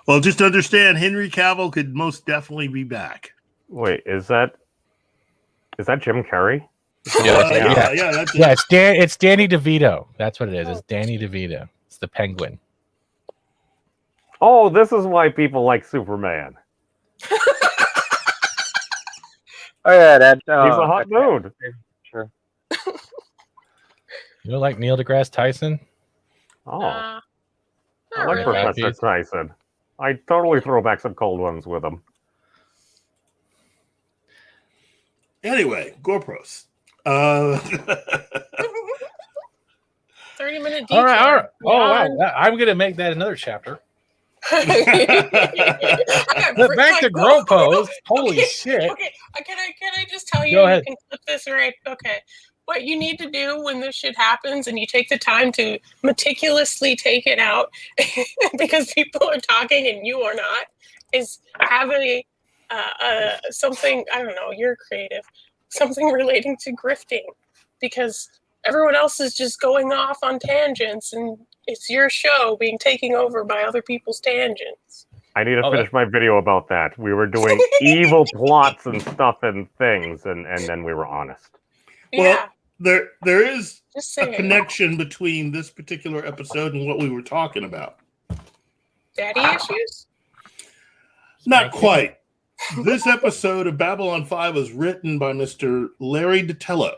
Well, just understand, Henry Cavill could most definitely be back. Wait, is that Jim Carrey? Yeah, It's Danny DeVito. That's what it is. It's Danny DeVito. It's the Penguin. Oh, this is why people like Superman. Oh yeah, that's He's a hot dude. Sure. You know, like Neil deGrasse Tyson? Oh, Not I like really. Professor Tyson. I totally throw back some cold ones with him. Anyway, GROPOS. 30-minute All right. detour. Oh, wow. I'm going to make that another chapter. Back Back to GROPOS. Holy shit. Okay, can I just tell you? Go ahead. You can flip this right. Okay. What you need to do when this shit happens and you take the time to meticulously take it out because people are talking and you are not, is have a something, I don't know, you're creative, something relating to grifting, because everyone else is just going off on tangents and it's your show being taken over by other people's tangents. I need to finish my video about that. We were doing evil plots and stuff and things, and then we were honest. Yeah. Well, there is Just a saying. connection between this particular episode and what we were talking about. Daddy issues? Not quite. This episode of Babylon 5 was written by Mr. Larry DiTello,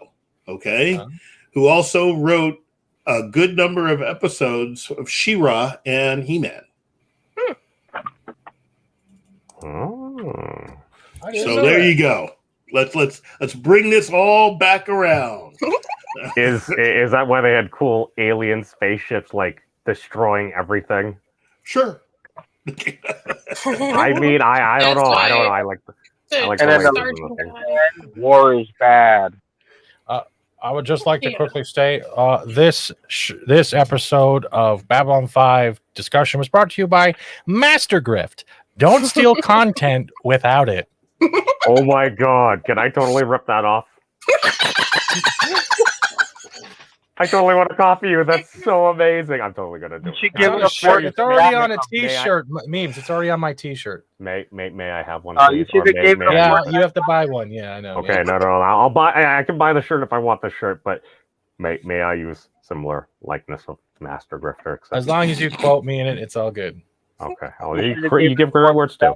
okay? Who also wrote a good number of episodes of She-Ra and He-Man. Oh. So there you go. Let's bring this all back around. Is that why they had cool alien spaceships like destroying everything? Sure. I mean, I don't know. I don't know. I like the And then the war is bad. I would just like to quickly state this episode of Babylon 5 discussion was brought to you by Master Grift. Don't steal content without it. Oh my god. Can I totally rip that off? I totally want to copy you. That's so amazing. I'm totally going to do it. It's already on a t-shirt. Memes. It's already on my t-shirt. May I have one? You have to buy one. Yeah, I know. Okay, no. I'll buy. I can buy the shirt if I want the shirt, but may I use similar likeness of Master Grifter? As long as you quote me in it, it's all good. Okay. You give correct words too.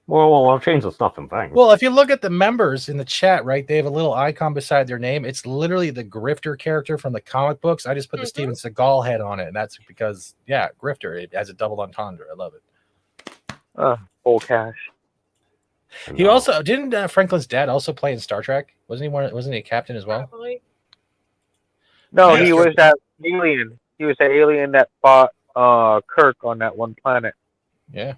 Well, I'll change the stuff and things. Well, if you look at the members in the chat, right, they have a little icon beside their name. It's literally the Grifter character from the comic books. I just put the Steven Seagal head on it, and that's because, yeah, Grifter. It has a double entendre. I love it. Full cash. He also didn't Franklin's dad also play in Star Trek? Wasn't he a captain as well? Probably. No, he was that alien. He was the alien that fought Kirk on that one planet. Yeah.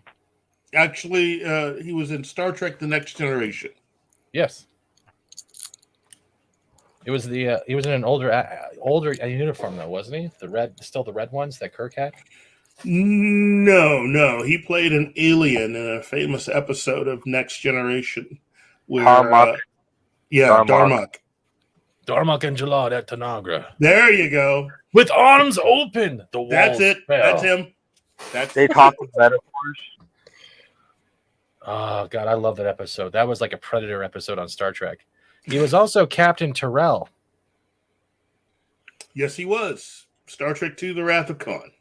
Actually, he was in Star Trek: The Next Generation. Yes. It was he was in an older uniform though, wasn't he? The red ones that Kirk had. No. He played an alien in a famous episode of Next Generation. Where, Darmok. Darmok. Darmok and Jalad at Tanagra. There you go. With arms open, the walls That's it. fell. That's him. They talk with metaphors. Oh, God, I love that episode. That was like a Predator episode on Star Trek. He was also Captain Terrell. Yes, he was. Star Trek II, The Wrath of Khan.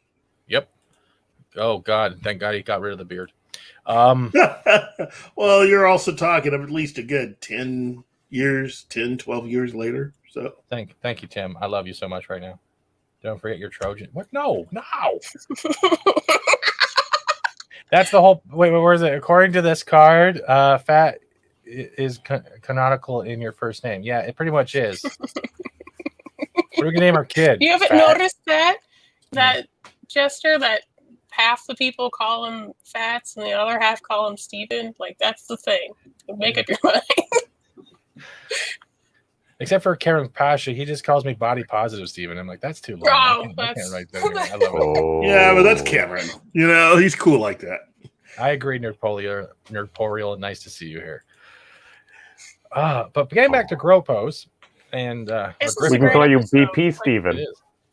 Yep. Oh, God. Thank God he got rid of the beard. Well, you're also talking of at least a good 10, 12 years later. So Thank you, Tim. I love you so much right now. Don't forget your Trojan. What? No. That's the whole. Wait, where is it? According to this card, fat is canonical in your first name. Yeah, it pretty much is. What are we gonna name our kid? You haven't noticed that gesture that half the people call him Fats and the other half call him Steven? Like, that's the thing. Make up your mind. Except for Karen Pasha, he just calls me body positive Steven. I'm like, that's too long. I can't write that again. I love it. Yeah, but that's Cameron. He's cool like that. I agree, Nerdporial, and nice to see you here. But getting back to GROPOS, and we can call you BP Steven.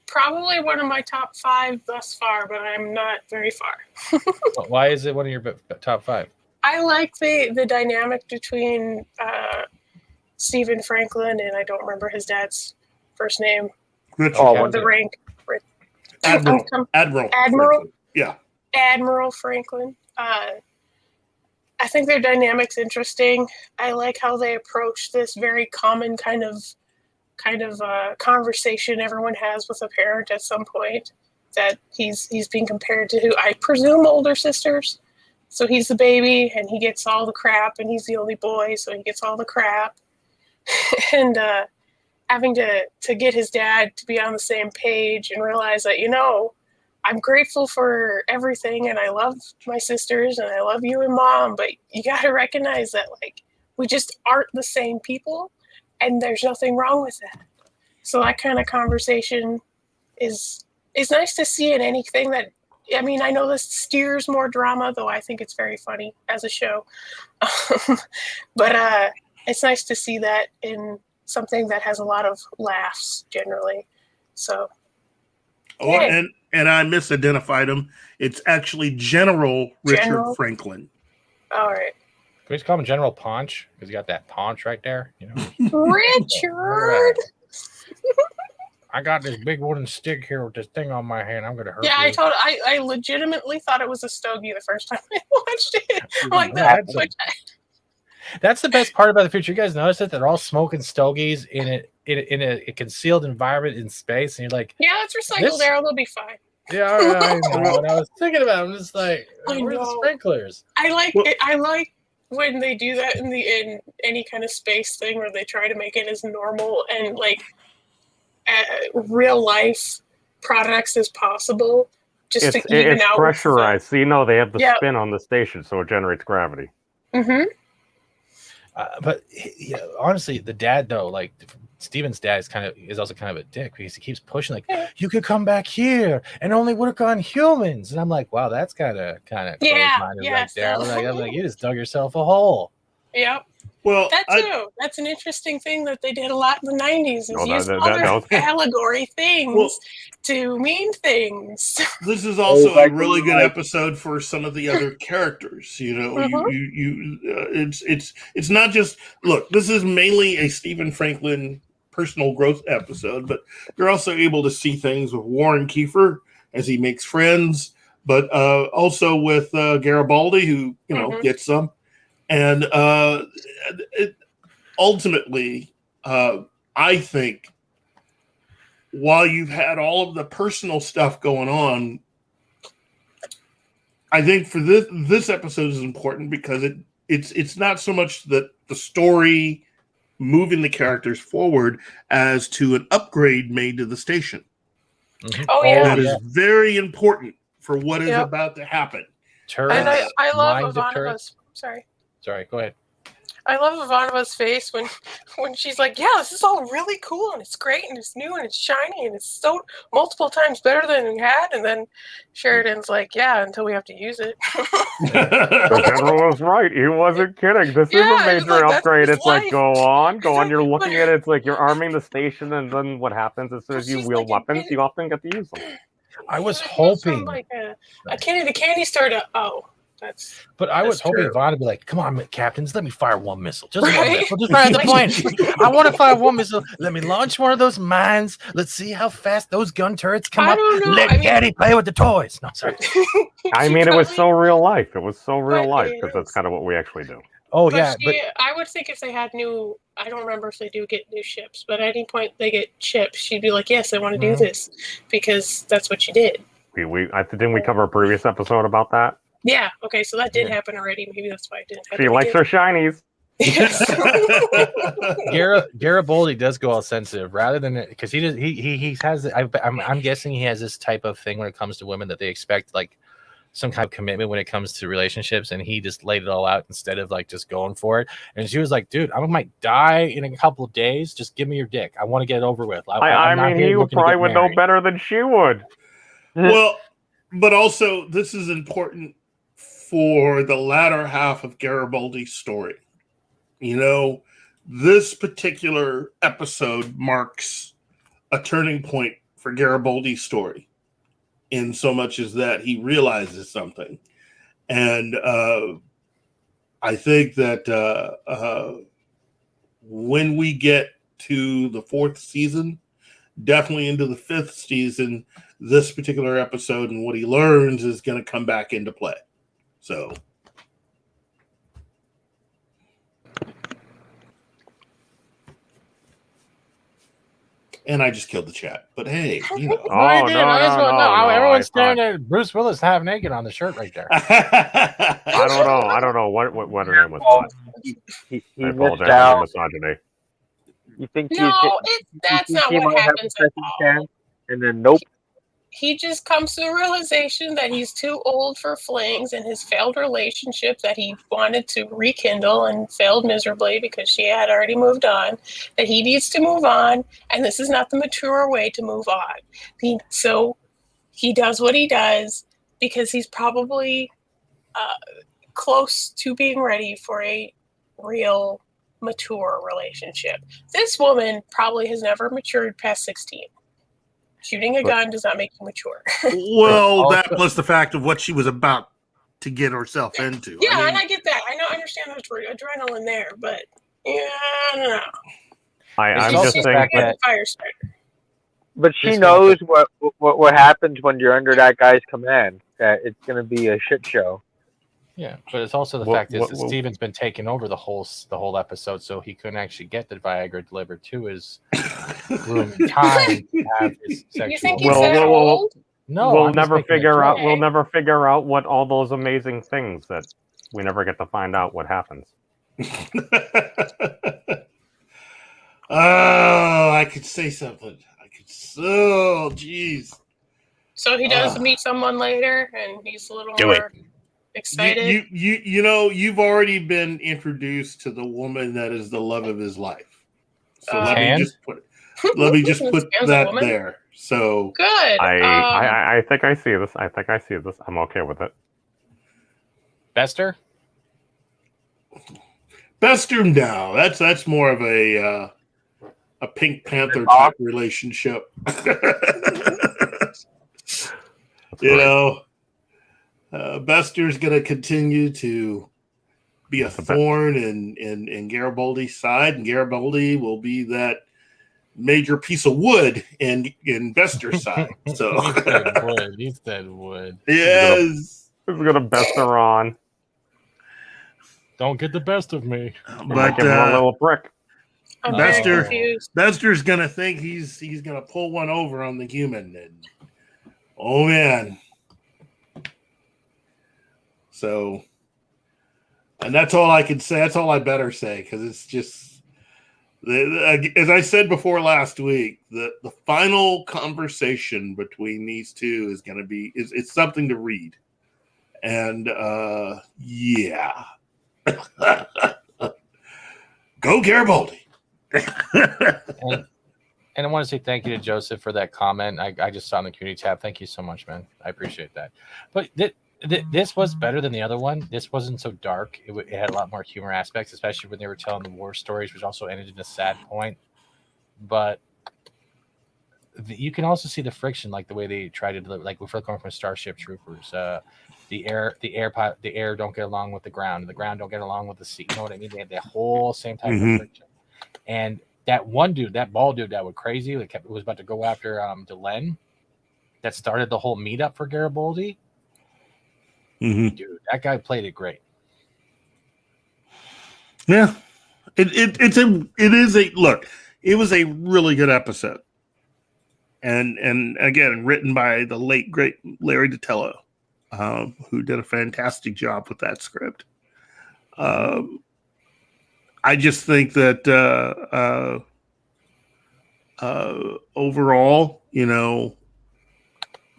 Probably one of my top 5 thus far, but I'm not very far. Why is it one of your top 5? I like the dynamic between Stephen Franklin and I don't remember his dad's first name. The rank. Admiral. Yeah. Admiral Franklin. I think their dynamic's interesting. I like how they approach this very common kind of conversation everyone has with a parent at some point, that he's being compared to, who I presume, older sisters. So he's the baby and he gets all the crap, and he's the only boy, so he gets all the crap. And having to get his dad to be on the same page and realize that, I'm grateful for everything and I love my sisters and I love you and Mom, but you got to recognize that, like, we just aren't the same people, and there's nothing wrong with that. So that kind of conversation is nice to see in anything that, I mean, I know this steers more drama, though I think it's very funny as a show. But it's nice to see that in something that has a lot of laughs generally. So. Oh, and I misidentified him. It's actually General Richard Franklin. All right. Can we just call him General Paunch? Because he got that paunch right there. Richard! I got this big wooden stick here with this thing on my hand. I'm going to hurt you. I legitimately thought it was a stogie the first time I watched it. I'm like, that's the best part about the future. You guys notice that they're all smoking stogies in a concealed environment in space, and you're like, yeah, it's recycled air. They'll be fine. Yeah, I know. When I was thinking about it, I'm just like, where's the sprinklers? I like when they do that in any kind of space thing where they try to make it as normal and like real life products as possible, just to even out. It's pressurized, so they have the spin on the station, so it generates gravity. Mm-hmm. But honestly, the dad though, like Steven's dad is also kind of a dick, because he keeps pushing, like, you could come back here and only work on humans, and I'm like, wow, that's kind of close-minded right there. I'm like, you just dug yourself a hole. Yep. Well, that's an interesting thing that they did a lot in the 90s, is use other allegory things to mean things. This is also a really good episode for some of the other characters. It's not just, look, this is mainly a Stephen Franklin personal growth episode, but you're also able to see things with Warren Keffer as he makes friends, but also with Garibaldi, who gets some. And ultimately, I think, while you've had all of the personal stuff going on, I think for this episode is important because it's not so much that the story moving the characters forward as to an upgrade made to the station. Mm-hmm. Oh yeah, that is very important for what is about to happen. And I love Ivanova's. Sorry, go ahead. I love Ivanova's face when she's like, "Yeah, this is all really cool and it's great and it's new and it's shiny and it's so multiple times better than we had." And then Sheridan's like, "Yeah, until we have to use it." The general was right. He wasn't kidding. This is a major upgrade. It's like, go on. You're looking at it. It's like you're arming the station, and then what happens as soon as you wield weapons, you often get to use them. I was hoping, from like a candy store to but I was hoping true. Vaughn would be like, "Come on, captains, let me fire one missile. Just one Right? missile. Just right at the point. I want to fire one missile. Let me launch one of those mines. Let's see how fast those gun turrets come up. don't know. Let Daddy play with the toys." No, sorry. I mean, it was so real life. It was so real life because that's kind of what we actually do. Oh But I would think if they had I don't remember if they do get new ships, but at any point they get ships, she'd be like, "Yes, I want to do this because that's what you did." Didn't we cover a previous episode about that? Yeah. Okay. So that did happen already. Maybe that's why I didn't. She likes her shinies. Garibaldi does go all sensitive rather than because he has. I'm guessing he has this type of thing when it comes to women that they expect like some kind of commitment when it comes to relationships, and he just laid it all out instead of like just going for it. And she was like, "Dude, I might die in a couple of days. Just give me your dick. I want to get it over with." I mean, he probably would know better than she would. Well, but also this is important for the latter half of Garibaldi's story. You know, this particular episode marks a turning point for Garibaldi's story in so much as that he realizes something. And I think that when we get to the 4th season, definitely into the 5th season, this particular episode and what he learns is going to come back into play. So, and I just killed the chat. But hey, you know. Everyone's staring at Bruce Willis half naked on the shirt right there. I don't know what her name was. He I apologize for the misogyny. You think that's not what happens at all. And then nope. He just comes to the realization that he's too old for flings and his failed relationship that he wanted to rekindle and failed miserably because she had already moved on, that he needs to move on, and this is not the mature way to move on. So he does what he does because he's probably close to being ready for a real mature relationship. This woman probably has never matured past 16. Shooting a gun does not make you mature. Well, that plus the fact of what she was about to get herself into. Yeah, and I get that. I understand the adrenaline there, but yeah, I don't know. I'm just saying that. But she knows what happens when you're under that guy's command. That it's going to be a shit show. Yeah, but it's also the fact that Steven's been taking over the whole episode, so he couldn't actually get the Viagra delivered to his room in time to have his sexual. You think he's that old? No, we'll never figure out. We'll never figure out what all those amazing things that we never get to find out what happens. Oh, I could say something. Oh, jeez. So he does meet someone later, and he's a little more excited. You know, you've already been introduced to the woman that is the love of his life. So let me just put that there. So good. I think I see this. I'm okay with it. Bester? Bester, no. That's more of a Pink Panther type relationship. You know, Bester's going to continue to be a thorn in Garibaldi's side, and Garibaldi will be that major piece of wood in Bester's side. So he said wood. Yes, he's going to Bester on. Don't get the best of me. But give him a little prick. Bester's going to think he's going to pull one over on the human, and oh man. So, and that's all I can say. That's all I better say, because it's just, as I said before last week, the final conversation between these two is going to be, it's something to read. And yeah. Go Garibaldi. And I want to say thank you to Joseph for that comment. I just saw in the community tab. Thank you so much, man. I appreciate that. But this was better than the other one. This wasn't so dark. It had a lot more humor aspects, especially when they were telling the war stories, which also ended in a sad point. But you can also see the friction, like the way they try to deliver. Like if we're going from Starship Troopers, the air don't get along with the ground, and the ground don't get along with the sea. You know what I mean? They had the whole same type of friction. And that one dude, that bald dude that was crazy, was about to go after Delenn, that started the whole meetup for Garibaldi. Dude, that guy played it great. Yeah, it was a really good episode, and again written by the late great Larry DiTello, who did a fantastic job with that script. I just think that overall, you know,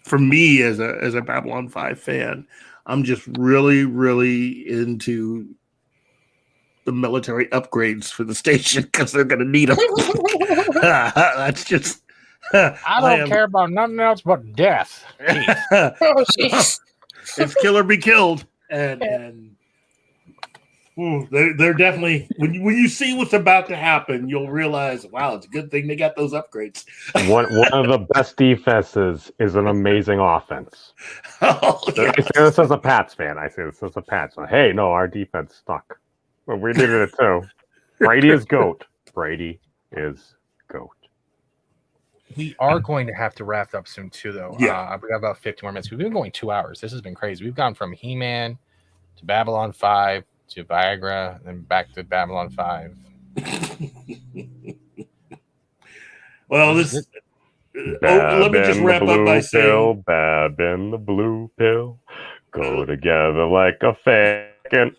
for me as a Babylon 5 fan, I'm just really, really into the military upgrades for the station because they're going to need them. That's just. I don't care about nothing else but death. Oh, jeez. It's kill or be killed, and they're definitely when you see what's about to happen, you'll realize, wow, it's a good thing they got those upgrades. One of the best defenses is an amazing offense. Oh, yes. I say this as a Pats fan. I say this as a Pats fan. Hey, no, our defense stuck. But we needed it too. Brady is GOAT. Brady is GOAT. We are going to have to wrap up soon too, though. Yeah. We got about 50 more minutes. We've been going 2 hours. This has been crazy. We've gone from He-Man to Babylon 5 to Viagra, and back to Babylon 5. Well, let me just wrap up by saying, Bab and the blue pill go together like a fucking.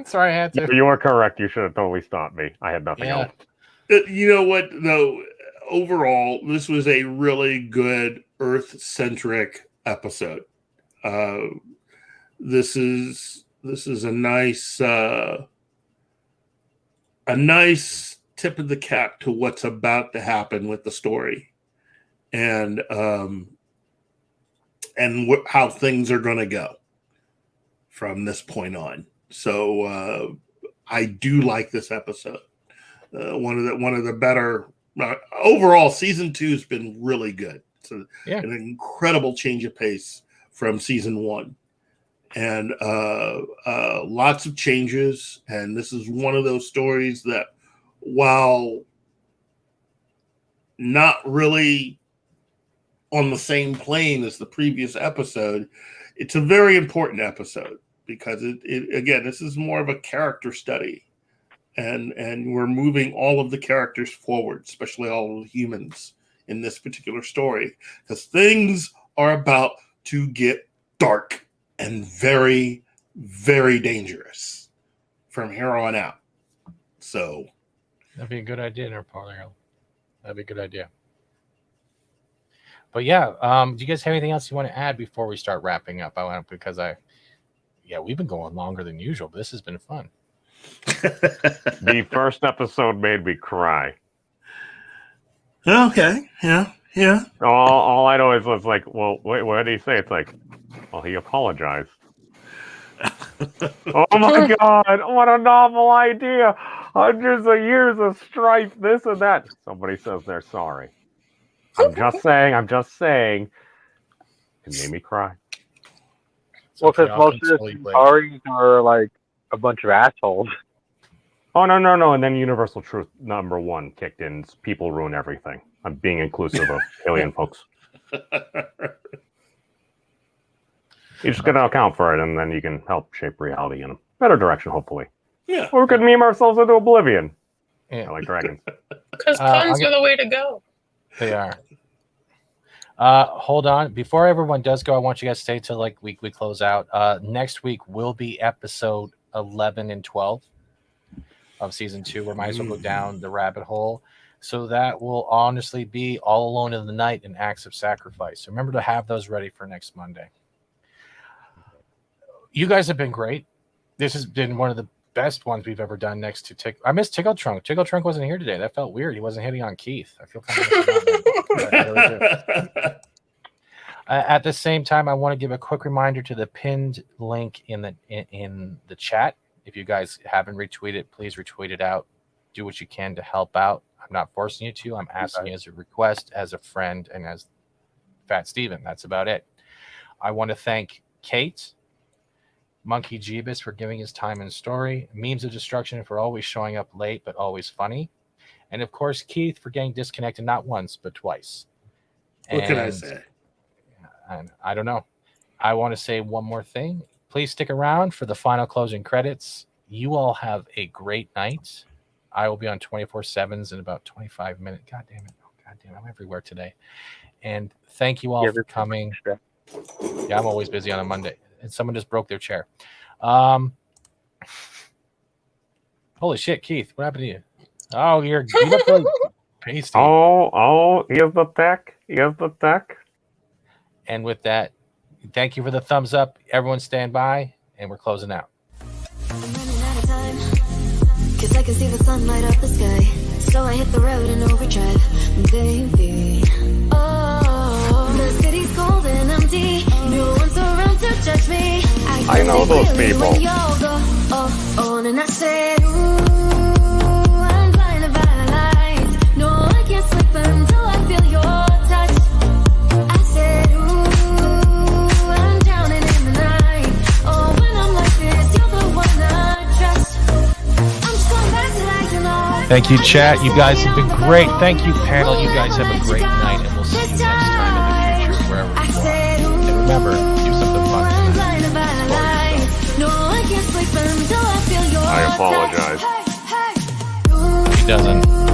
Sorry, I had to. You are correct. You should have totally stopped me. I had nothing else. You know what, though? Overall, this was a really good Earth-centric episode. This is a nice tip of the cap to what's about to happen with the story, and how things are going to go from this point on. So I do like this episode. One of the better overall. Season 2 has been really good. It's an incredible change of pace from season 1. And lots of changes, and this is one of those stories that, while not really on the same plane as the previous episode, it's a very important episode because it again, this is more of a character study, and we're moving all of the characters forward, especially all of the humans in this particular story, because things are about to get dark and very, very dangerous from here on out. So that'd be a good idea there, Paul. That'd be a good idea. But yeah, do you guys have anything else you want to add before we start wrapping up? We've been going longer than usual, but this has been fun. The first episode made me cry. Okay, yeah. All I know is it's like, well, wait, what did he say? It's like, well, he apologized. Oh my God, what a novel idea. Hundreds of years of strife, this and that. Somebody says they're sorry. I'm just saying. It made me cry. Well, because most of the Centauri are like a bunch of assholes. Oh, no. And then Universal Truth #1 kicked in. People ruin everything. I'm being inclusive of alien folks. You just got to account for it, and then you can help shape reality in a better direction, hopefully. Yeah. Or we could meme ourselves into oblivion. Yeah. I like dragons. Because puns are the way to go. They are. Hold on. Before everyone does go, I want you guys to stay till like we close out. Next week will be episode 11 and 12 of season 2. We might as well go down the rabbit hole. So that will honestly be All Alone in the Night and Acts of Sacrifice. So remember to have those ready for next Monday. You guys have been great. This has been one of the best ones we've ever done next to Tick. I miss Tickle Trunk. Tickle Trunk wasn't here today. That felt weird. He wasn't hitting on Keith. I feel kind of at the same time, I want to give a quick reminder to the pinned link in the chat. If you guys haven't retweeted, please retweet it out. Do what you can to help out. I'm not forcing you to. I'm asking you as a request, as a friend, and as Fat Steven. That's about it. I want to thank Kate, Monkey Jeebus for giving his time and story, Memes of Destruction for always showing up late but always funny, and of course Keith for getting disconnected not once but twice. What can I say? I don't know. I want to say one more thing. Please stick around for the final closing credits. You all have a great night. I will be on 24/7s in about 25 minutes. God damn it. Oh, God damn, I'm everywhere today. And thank you all for coming. Yeah, I'm always busy on a Monday. And someone just broke their chair. Holy shit, Keith, what happened to you? Oh, you look really pasty. Oh, here's the tech. Here's the tech. And with that, thank you for the thumbs up. Everyone stand by, and we're closing out. I'm running out of time, 'cause I can see the sun light up the sky. So I hit the road in overdrive, baby. Oh, the city's cold and empty. No one's around to judge me. I know those people. And I said, ooh, I'm blinded by the lights. No, I can't sleep until I feel your touch. I said, ooh, I'm drowning in the night. Oh, when I'm like this, you're the one I trust. I'm just going back to like you know. Thank you, chat. You guys have been great. Thank you, panel. You guys have a great night, and we'll see you next time in the future, wherever you are. And remember, do something fun tonight. I apologize. He doesn't.